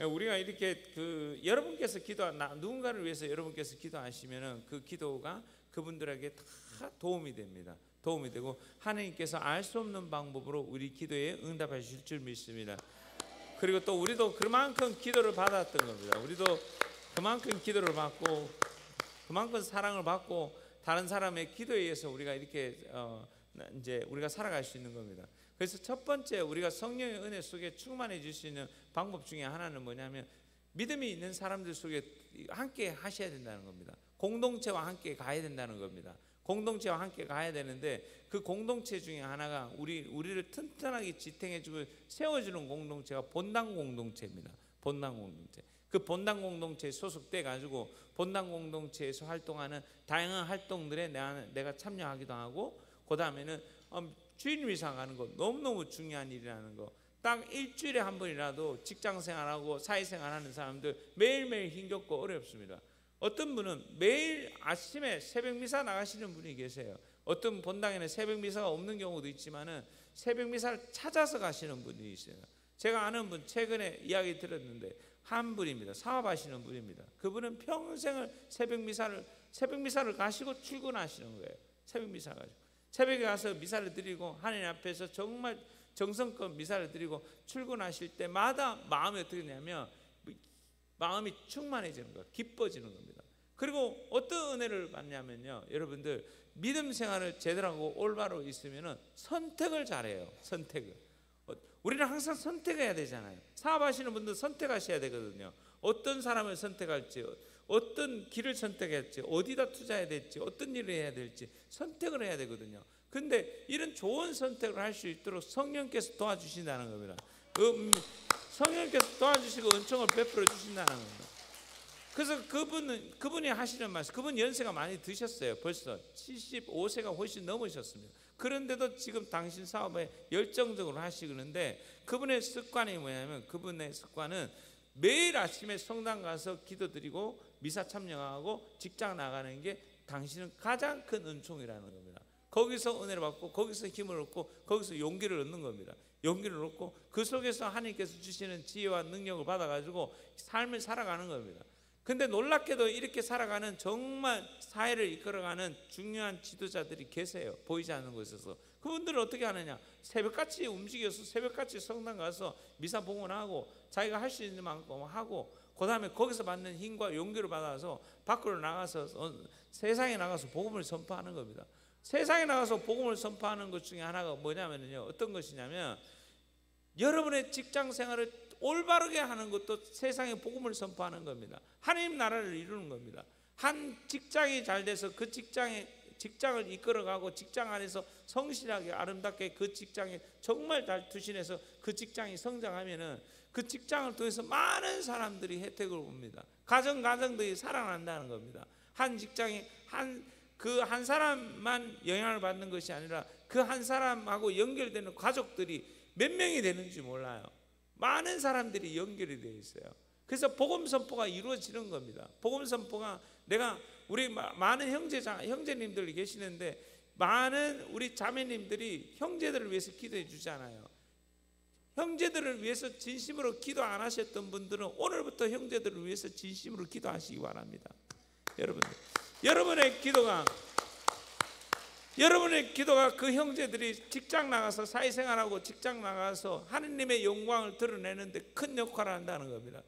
S3: 우리가 이렇게 여러분께서 누군가를 위해서 여러분께서 기도하시면은 그 기도가 그분들에게 다 도움이 됩니다. 도움이 되고 하나님께서 알 수 없는 방법으로 우리 기도에 응답하실 줄 믿습니다. 그리고 또 우리도 그만큼 기도를 받았던 겁니다. 우리도 그만큼 기도를 받고 그만큼 사랑을 받고 다른 사람의 기도에 의해서 우리가 이렇게 이제 우리가 살아갈 수 있는 겁니다. 그래서 첫 번째 우리가 성령의 은혜 속에 충만해질 수 있는 방법 중에 하나는 뭐냐면 믿음이 있는 사람들 속에 함께 하셔야 된다는 겁니다. 공동체와 함께 가야 된다는 겁니다. 공동체와 함께 가야 되는데 그 공동체 중에 하나가 우리를 튼튼하게 지탱해주고 세워주는 공동체가 본당 공동체입니다. 본당 공동체. 그 본당 공동체에 소속돼 가지고 본당 공동체에서 활동하는 다양한 활동들에 내가 참여하기도 하고, 그 다음에는 주인 위상 하는 거 너무너무 중요한 일이라는 거. 딱 일주일에 한 번이라도 직장 생활하고 사회생활 하는 사람들 매일매일 힘겹고 어렵습니다. 어떤 분은 매일 아침에 새벽 미사 나가시는 분이 계세요. 어떤 본당에는 새벽 미사가 없는 경우도 있지만은 새벽 미사를 찾아서 가시는 분이 있어요. 제가 아는 분 최근에 이야기 들었는데 한 분입니다. 사업하시는 분입니다. 그분은 평생을 새벽 미사를 가시고 출근하시는 거예요. 새벽 미사 가지고 새벽에 가서 미사를 드리고 하나님 앞에서 정말 정성껏 미사를 드리고 출근하실 때마다 마음이 어떻게 되냐면 마음이 충만해지는 거예요. 기뻐지는 겁니다. 그리고 어떤 은혜를 받냐면요, 여러분들 믿음 생활을 제대로 하고 올바로 있으면은 선택을 잘해요. 선택을. 우리는 항상 선택해야 되잖아요. 사업하시는 분들 선택하셔야 되거든요. 어떤 사람을 선택할지, 어떤 길을 선택할지, 어디다 투자해야 될지, 어떤 일을 해야 될지 선택을 해야 되거든요. 근데 이런 좋은 선택을 할 수 있도록 성령께서 도와주신다는 겁니다. 성령께서 도와주시고 은총을 베풀어 주신다는 겁니다. 그래서 그분이 하시는 말씀, 그분 연세가 많이 드셨어요. 벌써 75세가 훨씬 넘으셨습니다. 그런데도 지금 당신 사업에 열정적으로 하시는데 그분의 습관이 뭐냐면, 그분의 습관은 매일 아침에 성당 가서 기도드리고 미사 참여하고 직장 나가는 게 당신은 가장 큰 은총이라는 겁니다. 거기서 은혜를 받고 거기서 힘을 얻고 거기서 용기를 얻는 겁니다. 용기를 얻고 그 속에서 하나님께서 주시는 지혜와 능력을 받아가지고 삶을 살아가는 겁니다. 근데 놀랍게도 이렇게 살아가는 정말 사회를 이끌어가는 중요한 지도자들이 계세요. 보이지 않는 곳에서. 그분들은 어떻게 하느냐, 새벽같이 움직여서 새벽같이 성당 가서 미사 봉헌하고 자기가 할 수 있는 만큼 하고, 그 다음에 거기서 받는 힘과 용기를 받아서 밖으로 나가서 세상에 나가서 복음을 선포하는 겁니다. 세상에 나가서 복음을 선포하는 것 중에 하나가 뭐냐면요, 어떤 것이냐면 여러분의 직장 생활을 올바르게 하는 것도 세상에 복음을 선포하는 겁니다. 하나님 나라를 이루는 겁니다. 한 직장이 잘 돼서 그 직장을 이끌어가고 직장 안에서 성실하게 아름답게 그 직장에 정말 잘 투신해서 그 직장이 성장하면은 그 직장을 통해서 많은 사람들이 혜택을 봅니다. 가정들이 살아난다는 겁니다. 한 직장이 그 한 사람만 영향을 받는 것이 아니라 그 한 사람하고 연결되는 가족들이 몇 명이 되는지 몰라요. 많은 사람들이 연결이 되어 있어요. 그래서 복음 선포가 이루어지는 겁니다. 복음 선포가 우리 많은 형제님들이 계시는데 많은 우리 자매님들이 형제들을 위해서 기도해 주잖아요. 형제들을 위해서 진심으로 기도 안 하셨던 분들은 오늘부터 형제들을 위해서 진심으로 기도하시기 바랍니다. 여러분의 기도가 그 형제들이 직장 나가서 사회생활하고 직장 나가서 하느님의 영광을 드러내는데 큰 역할을 한다는 겁니다.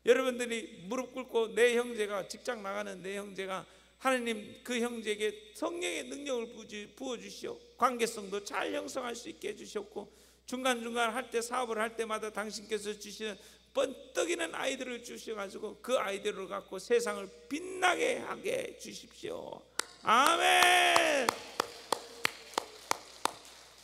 S3: 여러분들이 무릎 꿇고 내 형제가 직장 나가는 내 형제가 하느님 그 형제에게 성령의 능력을 부어주시오, 관계성도 잘 형성할 수 있게 해주셨고, 중간중간 할 때 사업을 할 때마다 당신께서 주시는 번뜩이는 아이들을 주셔가지고 그 아이들을 갖고 세상을 빛나게 하게 해주십시오. 아멘.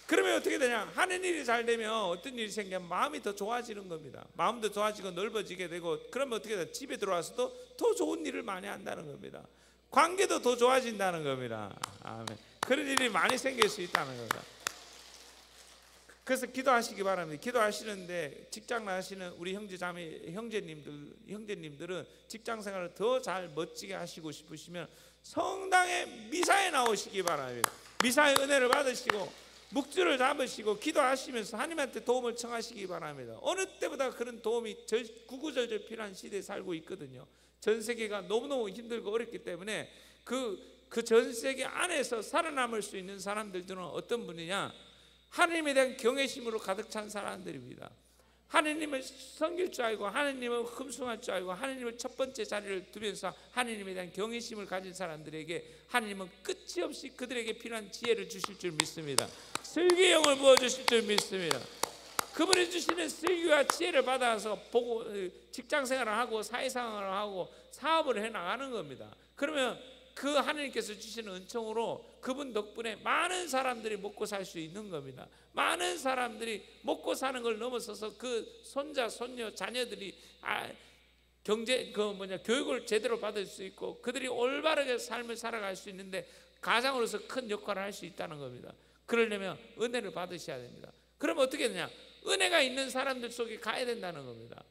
S3: 그러면 어떻게 되냐, 하는 일이 잘 되면 어떤 일이 생기면 마음이 더 좋아지는 겁니다. 마음도 좋아지고 넓어지게 되고, 그러면 어떻게 돼요? 집에 들어와서도 더 좋은 일을 많이 한다는 겁니다. 관계도 더 좋아진다는 겁니다. 아멘. 그런 일이 많이 생길 수 있다는 겁니다. 그래서 기도하시기 바랍니다. 기도하시는데 직장 나가시는 우리 형제님들은 직장 생활을 더 잘 멋지게 하시고 싶으시면 성당의 미사에 나오시기 바랍니다. 미사의 은혜를 받으시고 묵주를 잡으시고 기도하시면서 하나님한테 도움을 청하시기 바랍니다. 어느 때보다 그런 도움이 구구절절 필요한 시대에 살고 있거든요. 전 세계가 너무너무 힘들고 어렵기 때문에 그 전 세계 안에서 살아남을 수 있는 사람들들은 어떤 분이냐? 하나님에 대한 경외심으로 가득 찬 사람들입니다. 하나님을 섬길 줄 알고 하나님을 흠숭할 줄 알고 하나님을 첫 번째 자리를 두면서 하나님에 대한 경외심을 가진 사람들에게 하나님은 끝이 없이 그들에게 필요한 지혜를 주실 줄 믿습니다. 슬기의 영을 부어주실 줄 믿습니다. 그분이 주시는 슬기와 지혜를 받아서 보고 직장생활을 하고 사회생활을 하고 사업을 해나가는 겁니다. 그러면 그 하나님께서 주시는 은총으로 그분 덕분에 많은 사람들이 먹고 살 수 있는 겁니다. 많은 사람들이 먹고 사는 걸 넘어서서 그 손자, 손녀, 자녀들이 교육을 제대로 받을 수 있고 그들이 올바르게 삶을 살아갈 수 있는데 가장으로서 큰 역할을 할 수 있다는 겁니다. 그러려면 은혜를 받으셔야 됩니다. 그럼 어떻게 되냐? 은혜가 있는 사람들 속에 가야 된다는 겁니다.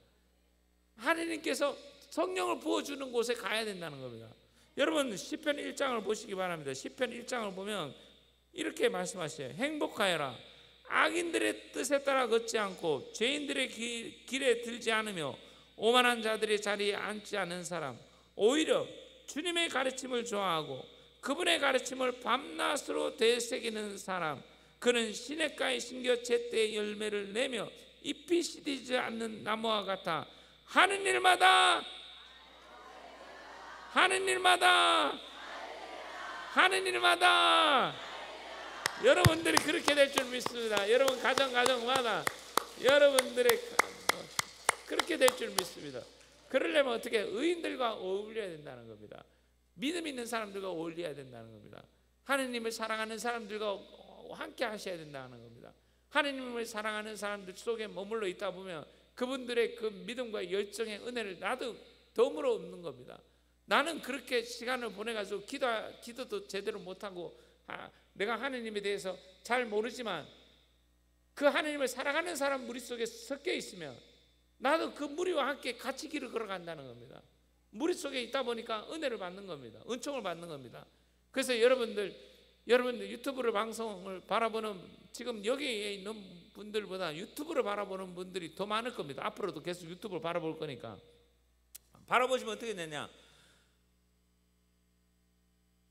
S3: 하나님께서 성령을 부어주는 곳에 가야 된다는 겁니다. 여러분 시편 1장을 보시기 바랍니다. 시편 1장을 보면 이렇게 말씀하셔요. 행복하여라. 악인들의 뜻에 따라 걷지 않고 죄인들의 길에 들지 않으며 오만한 자들의 자리에 앉지 않는 사람, 오히려 주님의 가르침을 좋아하고 그분의 가르침을 밤낮으로 되새기는 사람, 그는 시냇가에 심겨 제때의 열매를 내며 잎이 시디지 않는 나무와 같아 하는 일마다 여러분들이 그렇게 될 줄 믿습니다. 여러분 가정마다 여러분들의 그렇게 될 줄 믿습니다. 그러려면 어떻게? 의인들과 어울려야 된다는 겁니다. 믿음 있는 사람들과 어울려야 된다는 겁니다. 하느님을 사랑하는 사람들과 함께 하셔야 된다는 겁니다. 하느님을 사랑하는 사람들 속에 머물러 있다 보면 그분들의 그 믿음과 열정의 은혜를 나도 덤으로 얻는 겁니다. 나는 그렇게 시간을 보내가지고 기도도 제대로 못하고 내가 하느님에 대해서 잘 모르지만 그 하느님을 사랑하는 사람 무리 속에 섞여 있으면 나도 그 무리와 함께 같이 길을 걸어간다는 겁니다. 무리 속에 있다 보니까 은혜를 받는 겁니다. 은총을 받는 겁니다. 그래서 여러분들 유튜브를 방송을 바라보는 지금 여기에 있는 분들보다 유튜브를 바라보는 분들이 더 많을 겁니다. 앞으로도 계속 유튜브를 바라볼 거니까 바라보시면 어떻게 되냐?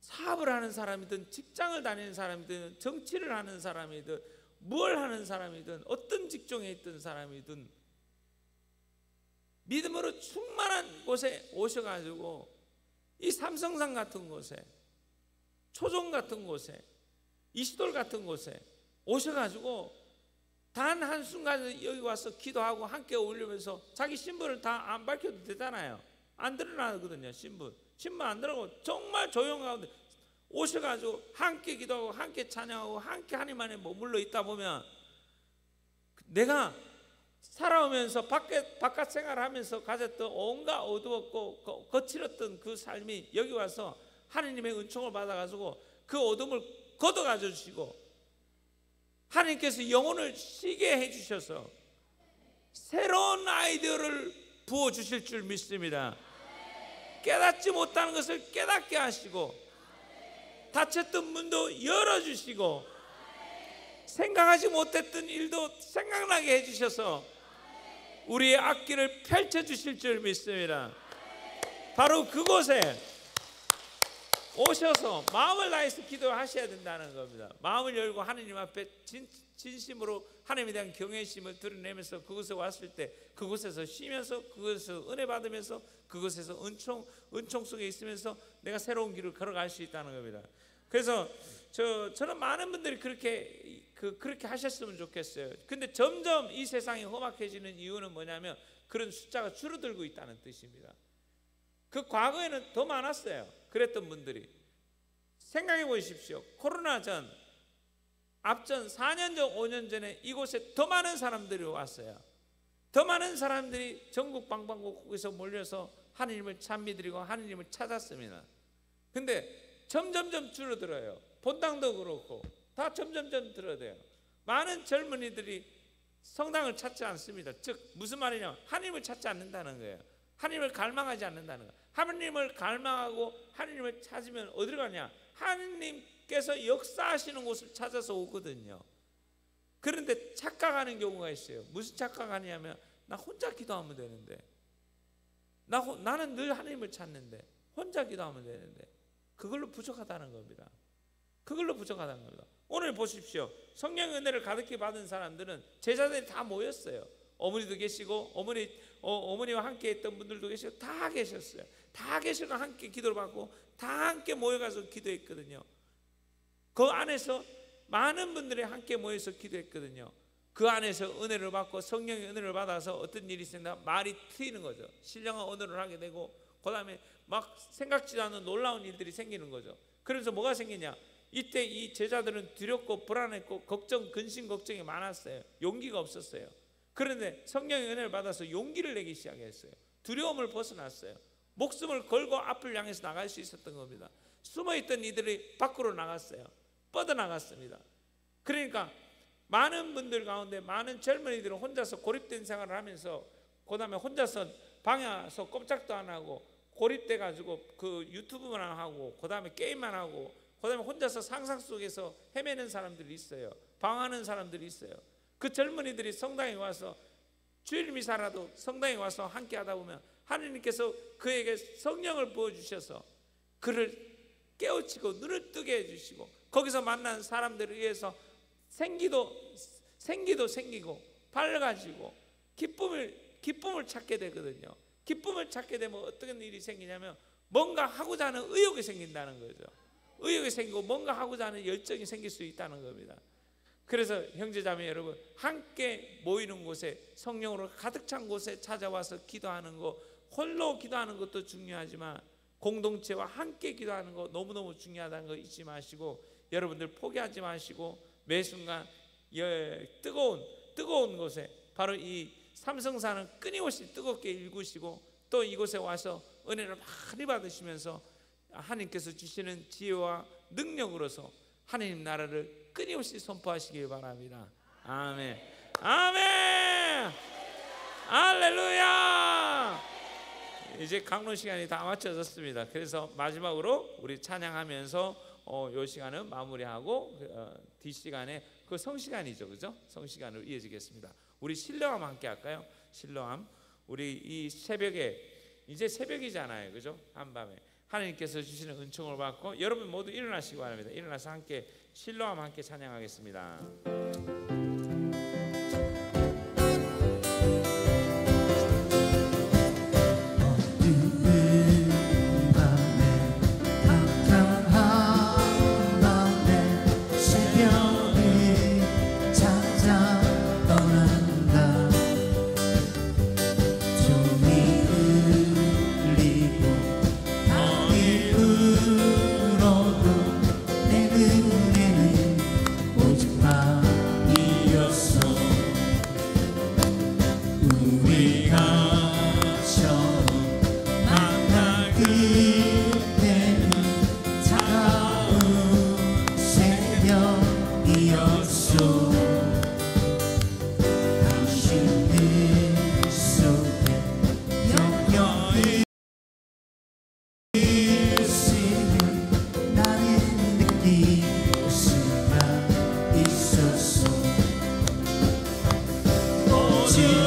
S3: 사업을 하는 사람이든 직장을 다니는 사람이든 정치를 하는 사람이든 뭘 하는 사람이든 어떤 직종에 있던 사람이든 믿음으로 충만한 곳에 오셔가지고 이 삼성산 같은 곳에 초종 같은 곳에 이시돌 같은 곳에 오셔가지고 단 한순간 여기 와서 기도하고 함께 어울리면서 자기 신분을 다 안 밝혀도 되잖아요. 안 드러나거든요. 신분 안 드러나고 정말 조용한 가운데 오셔가지고 함께 기도하고 함께 찬양하고 함께 하나님 안에 머물러 있다 보면 내가 살아오면서 바깥 생활하면서 가졌던 온갖 어두웠고 거칠었던 그 삶이 여기 와서 하나님의 은총을 받아가지고 그 어둠을 걷어가져 주시고 하나님께서 영혼을 쉬게 해주셔서 새로운 아이디어를 부어주실 줄 믿습니다. 깨닫지 못하는 것을 깨닫게 하시고 닫혔던 문도 열어주시고 생각하지 못했던 일도 생각나게 해주셔서 우리의 앞길을 펼쳐주실 줄 믿습니다. 바로 그곳에 오셔서 마음을 다해서 기도하셔야 된다는 겁니다. 마음을 열고 하나님 앞에 진심으로 하나님에 대한 경외심을 드러내면서 그곳에 왔을 때 그곳에서 쉬면서 그곳에서 은혜 받으면서 그곳에서 은총 속에 있으면서 내가 새로운 길을 걸어갈 수 있다는 겁니다. 그래서 저는 많은 분들이 그렇게 하셨으면 좋겠어요. 근데 점점 이 세상이 험악해지는 이유는 뭐냐면 그런 숫자가 줄어들고 있다는 뜻입니다. 그 과거에는 더 많았어요. 그랬던 분들이. 생각해 보십시오. 코로나 전 앞전 4년 전 5년 전에 이곳에 더 많은 사람들이 왔어요. 더 많은 사람들이 전국 방방곡곡에서 몰려서 하나님을 찬미드리고 하나님을 찾았습니다. 근데 점점점 줄어들어요. 본당도 그렇고 다 점점점 줄어들어요. 많은 젊은이들이 성당을 찾지 않습니다. 즉 무슨 말이냐? 하나님을 찾지 않는다는 거예요. 하나님을 갈망하지 않는다는 거예요. 하나님을 갈망하고 하나님을 찾으면 어디로 가냐? 하나님께서 역사하시는 곳을 찾아서 오거든요. 그런데 착각하는 경우가 있어요. 무슨 착각하냐면 나 혼자 기도하면 되는데, 나는 늘 하나님을 찾는데 혼자 기도하면 되는데, 그걸로 부족하다는 겁니다. 그걸로 부족하다는 겁니다. 오늘 보십시오. 성령의 은혜를 가득히 받은 사람들은 제자들이 다 모였어요. 어머니도 계시고 어머니와 함께 했던 분들도 계시고 다 계셨어요. 다 계시고 함께 기도를 받고 다 함께 모여가서 기도했거든요. 그 안에서 많은 분들이 함께 모여서 기도했거든요. 그 안에서 은혜를 받고 성령의 은혜를 받아서 어떤 일이 생긴다, 말이 트이는 거죠. 신령한 언어를 하게 되고, 그 다음에 막 생각지도 않은 놀라운 일들이 생기는 거죠. 그래서 뭐가 생기냐, 이때 이 제자들은 두렵고 불안했고 근심 걱정이 많았어요. 용기가 없었어요. 그런데 성령의 은혜를 받아서 용기를 내기 시작했어요. 두려움을 벗어났어요. 목숨을 걸고 앞을 향해서 나갈 수 있었던 겁니다. 숨어있던 이들이 밖으로 나갔어요. 뻗어나갔습니다. 그러니까 많은 분들 가운데 많은 젊은이들은 혼자서 고립된 생활을 하면서, 그 다음에 혼자서 방에 와서 꼼짝도 안 하고 고립돼 가지고 그 유튜브만 하고, 그 다음에 게임만 하고, 그 다음에 혼자서 상상 속에서 헤매는 사람들이 있어요. 방황하는 사람들이 있어요. 그 젊은이들이 성당에 와서 주일 미사라도 성당에 와서 함께 하다 보면 하나님께서 그에게 성령을 부어주셔서 그를 깨우치고 눈을 뜨게 해주시고, 거기서 만난 사람들에 의해서 생기도 생기고 밝아지고 기쁨을 찾게 되거든요. 기쁨을 찾게 되면 어떤 일이 생기냐면 뭔가 하고자 하는 의욕이 생긴다는 거죠. 의욕이 생기고 뭔가 하고자 하는 열정이 생길 수 있다는 겁니다. 그래서 형제자매 여러분, 함께 모이는 곳에, 성령으로 가득 찬 곳에 찾아와서 기도하는 것, 홀로 기도하는 것도 중요하지만 공동체와 함께 기도하는 것 너무너무 중요하다는 거 잊지 마시고, 여러분들 포기하지 마시고 매 순간 뜨거운 곳에, 바로 이 삼성산은 끊임없이 뜨겁게 일구시고 또 이곳에 와서 은혜를 많이 받으시면서 하나님께서 주시는 지혜와 능력으로서 하나님 나라를 끊임없이 선포하시길 바랍니다. 아멘. 아멘. 할렐루야. 이제 강론 시간이 다 맞춰졌습니다. 그래서 마지막으로 우리 찬양하면서 이 시간은 마무리하고 뒷시간에 그 성시간이죠, 그죠? 성시간으로 이어지겠습니다. 우리 신령함 함께 할까요? 신령함. 우리 이 새벽에, 이제 새벽이잖아요, 그죠? 한밤에 하나님께서 주시는 은총을 받고 여러분 모두 일어나시기 바랍니다. 일어나서 함께 신령함 함께 찬양하겠습니다.
S2: 주